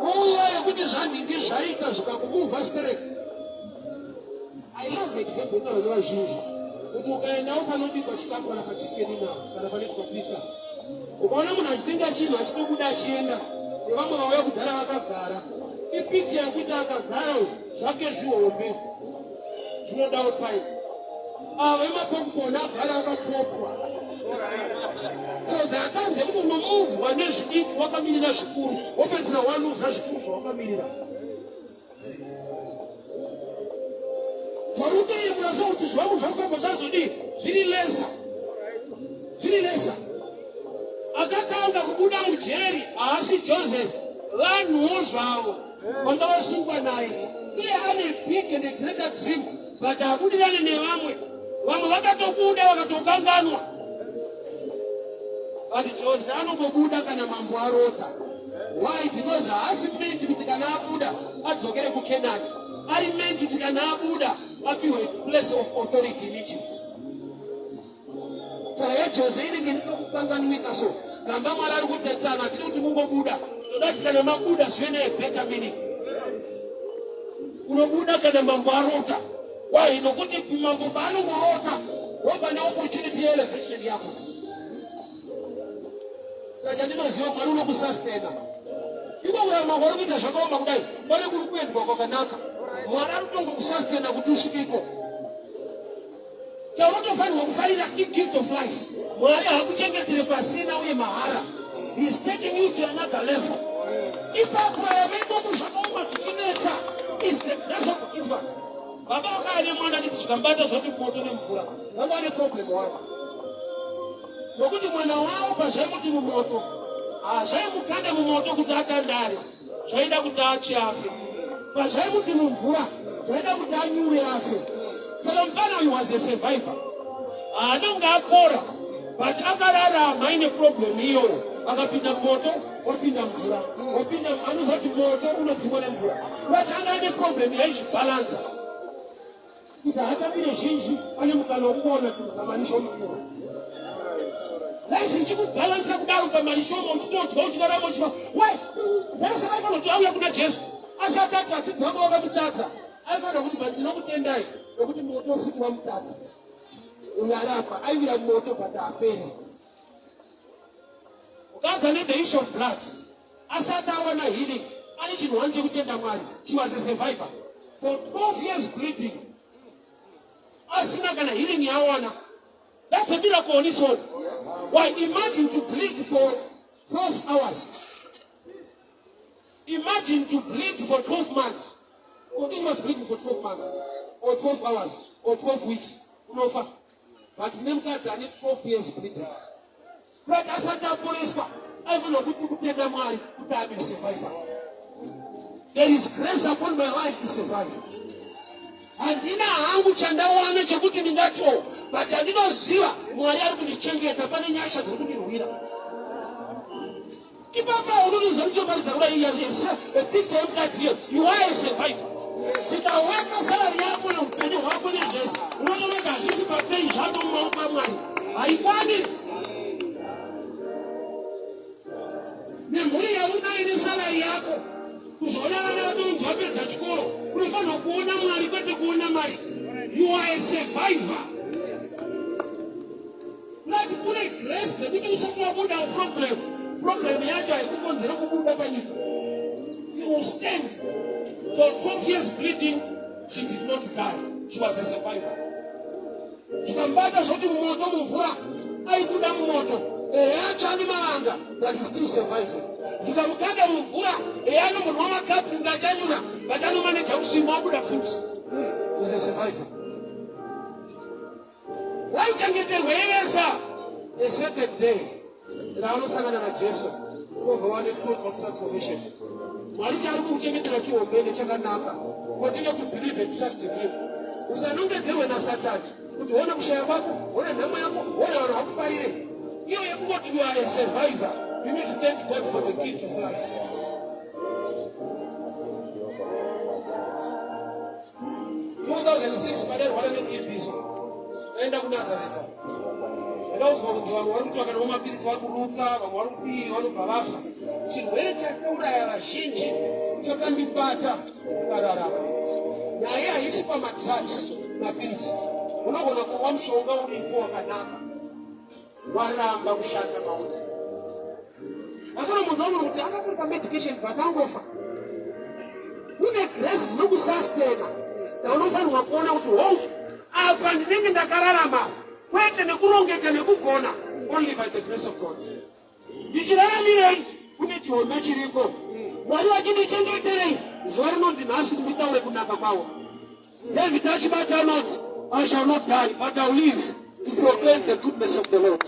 Uya yekuti zhandiki zvaita zvikakumuvha stereka. I love example na vanhu vazhinji. Kuti ukaendawo panobikwa chikafu kana pachikeni kana panoitwa pizza. Ukaona munhu achitenga chinhu achide kuda achienda nevamwe vauya kudhara vakagara. Ipicture yekuti akagara zvake zvihombe zvinodawo time. Ava vemapopcorn agara akapopwa. So there are times yekuti unomuvhwa nezvidiki wakamirira zvikuru wopedzera waluza zvikuru zvawakamirira. Zvarukuibura sokuti zvangu zvafamba zvazodii zviri lesa. Akatanga kubuda mujeri haasi Joseph vanhuwo zvavo vanga vasungwa naye. Iye ane big and a greater dream but habudirane nevamwe. Vamwe vakatobuda vakatokanganwa. But Joseph anongobuda kana mambo arota. Why? Because haasi meant kuti kana abuda adzokere kuKenani. Ari meant kuti kana abuda apiwe a place of authority in Egypt. Saka Joseph inenge inokanganwika so. Gamba Mwari ari kutetsana tiri kuti mungobuda. Todati kana mabuda zvene a better meaning. Unobuda kana mambo arota. Why? Nokuti mambo paanongorota woba neopportunity yeelevation yako. Saka ndinoziva Mwari unokusustaina. Iko kurama Mwari kuita zvakaoma kudai pane kuri kuendwa kwakanaka. Mwari ari kutongokusustaina kuti usvikiko. Chaunotofana kufarira gift of life. Mwari hakuchengetera pasina uye mahara. He's taking you to another level. Ipapo yamego kushakauma chichinetsa is the grace of God. Baba wakane mwana chitikambata zvoti moto nemvura. Baba ane problem wako. Nokuti mwana wao pazvaimuti mumoto. Zvaimukanda mumoto kuti atandare. Zvaida kuti achiafe. Pazvaimuti mumvura. Zvaida kuti anyure afe. Saka mfana uyu was a survivor. Anonga apora. But akararama ine problem iyoyo. Akapinda moto, wapinda mvura. Wapinda anozoti moto unodzimwa nemvura. But ane problem yaizvibalansa. Kuti hatapinde zhinji ane mukana wekuona kuti pamanisho mukuru. Life ichikubalansa kudaro pamanisho mukuru uchinaramo chiva. Why? Ndasaka kuti auya kuna Jesu. Asatatu atidzangu wakatutadza. Aifana kuti ndinokutendai nokuti moto futi wamutadza. Unarapa aivira moto but apeni. Ukaanza the issue of blood. Asata awana healing. Ani chinhu wanje kutenda Mwari. She was a survivor. For 12 years bleeding. Asina kana healing yawana. That's a miracle on its own. Why? Imagine to bleed for 12 hours. Imagine to bleed for 12 months. Continuous bleeding for 12 months. Or 12 hours. Or 12 weeks. Unofa. But nemukadzi ane 12 years bleeding. But asati aporeswa aifana kuti kutenda Mwari kuti abe survivor. There is grace upon my life to survive. Handina hangu chandawana chekuti ndingatyo. But handinoziva Mwari ari kundichengeta pane nyasha dziri kundirwira. Ipapa unozokutoparidza kuti a picture yemukadzi iyo. You are a survivor. Tikaweka salary yako neupenyu hwako nejesu. Unotonoka hazvisi papei zvako mumaoko aMwari. Haikwani. Nemhuri yaunaine salary yako. Kuzoona vana vadonzi vapedza chikoro. Unofanira kuona Mwari kwete kuona mari. You are a survivor. Ngati kune grace dzekuti usati wabuda problem. Problem yacho haikukonzera kubuda panyika. You will stand. For 12 years bleeding, she did not die. She was a survivor. Chikambata zvoti mumoto mumvura aikuda mumoto. Achani malanga, but he's still surviving. Chikamukanda mumvura ano munhu wamakapi ngachanyura, but anomaneja kusimba wabuda futi. He's a survivor. Waichengeterwa yesa. A certain day, raanosangana naJesu. Over one fruit of transformation. Mwari chari kuchengetera chihombene chakanaka. Continue to believe and trust in him. Usanongedzerwe naSatani. Kuti uone kushaya kwako, uone nhamo yako, uone vanhu vakufarire. Iyo yekungoti you are a survivor. You need to thank God for the gift of life. In 2006, padare wakanetimbizwa. Taenda kuNazareta. Ndaudzwa kuti vanhu vari kuti vakanwa mapiritsi vari kurutsa, vamwe vari kupiwa, vanobva vafa. Chirwere chakauraya vazhinji chakandibata kudararama. Nyaya haisi pamadrugs, mapiritsi. Unogona kumwa mushonga uripo wakanaka. Waramba kushanda mauri. Masoro munhu kuti akapuri pamedication but angofa. Kune grace dzinokusustaina. Dzaunofanirwa kuona kuti apa ndinenge ndakararama. Kwete nekurongeka nekugona. Only by the grace of God. Ndichiraramire kune chihombe chiripo. Mwari vachindichengeterei. Zuva rinonzi nhasi kuti nditaure kunaka kwawo. David achibata anoti, I shall not die, but I will live to proclaim the goodness of the Lord.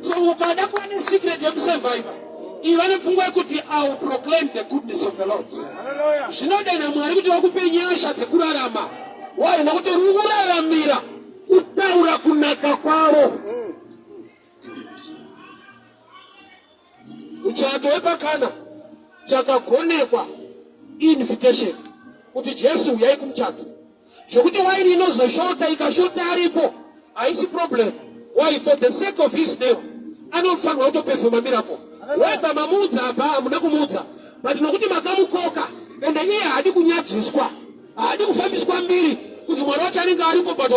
So ukada kuone secret of survivor. Ivane pfungwa yekuti I will proclaim the goodness of the Lord. Hallelujah. Zvinoda Mwari kuti vakupe nyasha dzekurarama. Why? Nokuti urikuraramira kutaura kunaka kwavo. Muchato wepakana chakagonekwa invitation kuti Jesu uyai kumuchato. Zvekuti waini inozoshota ikashota aripo haisi problem. Why? For the sake of his name anofanirwa kutoperforma miracle. Whether mamudza apa hamuna kumudza, but nokuti makamukoka ende iye haadi kunyadziswa, haadi kufambiswa mbiri kuti Mwari wacho anenge aripo, but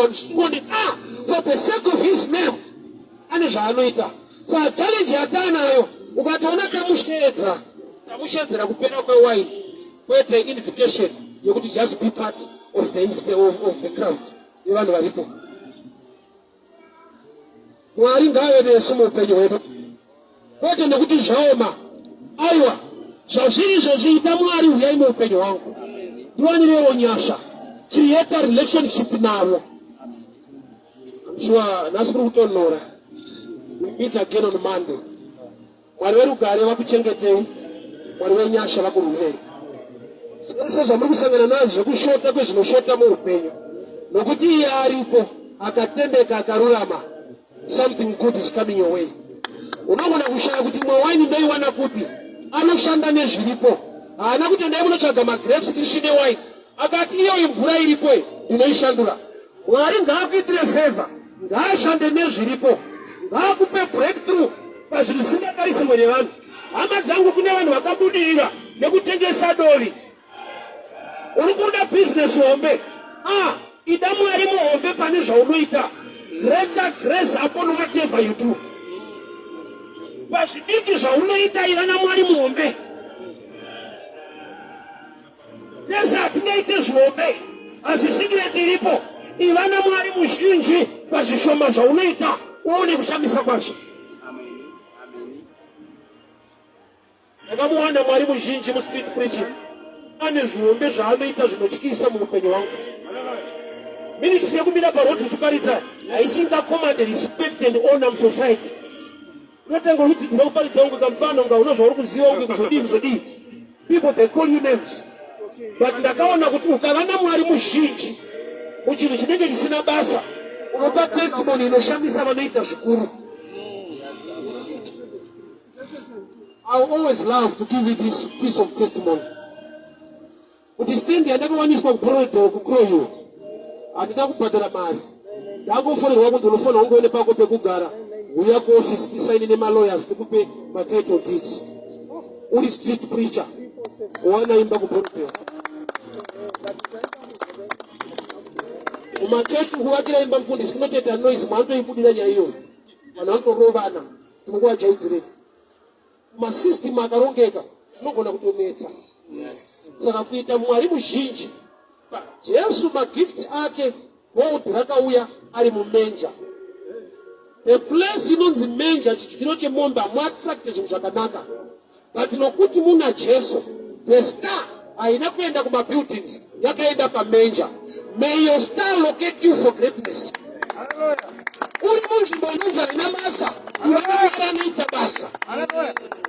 for the sake of his name ane zvaanoita. So challenge yatanayo ukatoona tamushedzera kupera kwewaini kwete invitation yokuti just be part of the crowd yevanhu varipo. mwari ngavedese muupenyu hwedu kwete nekuti zvaoma aiwa zvazviri zviita mwari uyai muupenyu hwangu ndiwanirewo nyasha create a relationship navo. Sure, nhasi kuri kutonhora. We meet again on Monday. Mwari werugare vakuchengetei, mwari wenyasha vakurwirei. Zvese zvamuri kusangana nazvo kushota kwezvinoshota muupenyu nokuti iye aripo akatendeka akarurama, something good is coming your way. Unogona kushaya kuti mwe waini ndoiwana kupi, anoshanda nezviripo. Haana kuti ndai munotsvaga magrapes tishine wine, akati iyo imvura iripo ndinoishandura. Mwari ngaakuitire favor, ngaashande nezviripo, ngaakupe breakthrough pazvinhu zvisingatarisirwe nevanhu. Hama dzangu kune vanhu vakabudirira nekutengesa dori. Uri kuda business hombe, ida mwari muhombe pane zvaunoita. Greater grace upon whatever you do. Pazvidiki zvaunoita ivana mwari muhombe. Tese hatingaite zvihombe, asi secret iripo. Ivana mwari muzhinji pazvishoma zvaunoita uone kushamisa kwazvo. Ndakamuwana mwari muzhinji mustreet preaching. Ane zvihombe zvaanoita zvinotyisa muupenyu hwangu. Ministry yekumira parodi tukaridza haisingacommand respect and honor society. Unotanga kuti tinokuparidza unge kamfano ungaona zvauri kuziva unge kuzodii. People they call you names. But ndakaona kuti ukava namwari muzhinji muchinhu chinenge chisina basa unopa testimony inoshamisa vanoita zvikuru. I always love to give you this piece of testimony. Kuti stendi yandakawaniswa kuprodo kukroyo handina kubhadhara mari. Ndakangofonerwa kuti unofanira ungoende pako pekugara uya kuofisi tisaini nemalawyers tikupe matitle deeds. Uri street preacher wana imba kuprodo. Umachechi kuvakira imba mufundisi kunoteta noise mwantoibudira nyaya iyo. Vanhu vanotorovana tinokuva jaidzirei. Masystem akarongeka zvinogona kutonetsa. Saka kuita mwari muzhinji Jesu magifts ake gold rakauya ari mumenja. The place inonzi menja chidyiro chemombe amuattracte zvinhu zvakanaka. But nokuti muna Jesu the star haina kuenda kumabuildings yakaenda pamenja. May your star locate you for greatness. Uri munzvimbo inonzi haina basa ivana anoita basa.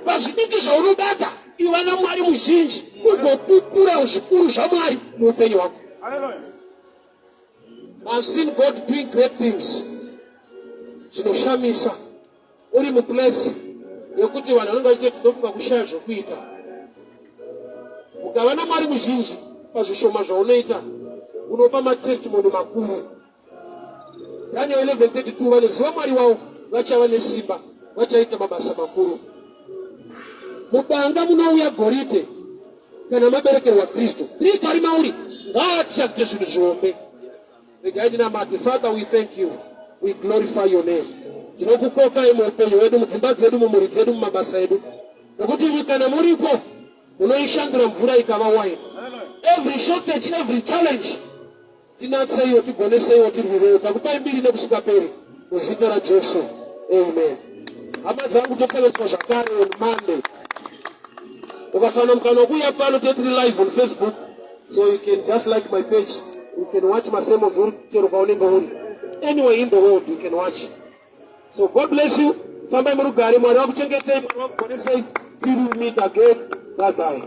Pazvidiki zvaunobata ivana mwari muzhinji ugokukura zvikuru zvamwari muupenyu hwako. I've seen God doing great things. Zvinoshamisa uri muplace yekuti vanhu vanenge vachiti tinofunga kushaya zvokuita. Ukava namwari muzhinji pazvishoma zvaunoita unopa matestimony makuru. Daniel 11:32 vanoziva mwari wavo vachava nesimba vachaita mabasa makuru. Mudanga munouya goridhe kana maberekerwa Kristu. Kristu ari mauri ngaatishakite zvinhu zvihombe. Regai ndinamate. Father, we thank you, we glorify your name. Tinokukokai muupenyu hwedu, mudzimba dzedu, mumhuri dzedu, mumabasa edu. Nokuti kana muripo munoishandura mvura ikava wine. Every shortage, every challenge tinatseiwo, tigoneseiwo, tirwirewo. Takupai mbiri nekusingaperi muzita raJesu. Amen. Hama dzangu tofeleswa zvakare on Monday. Ukafana mukana kuya pano tetiri live on Facebook, so you can just like my page. You can watch my sermons anywhere in the world you can watch. So God bless you. Fambai murugari mwari wakuchengetei, mwari wakuponesei. Till we meet again. Bye bye.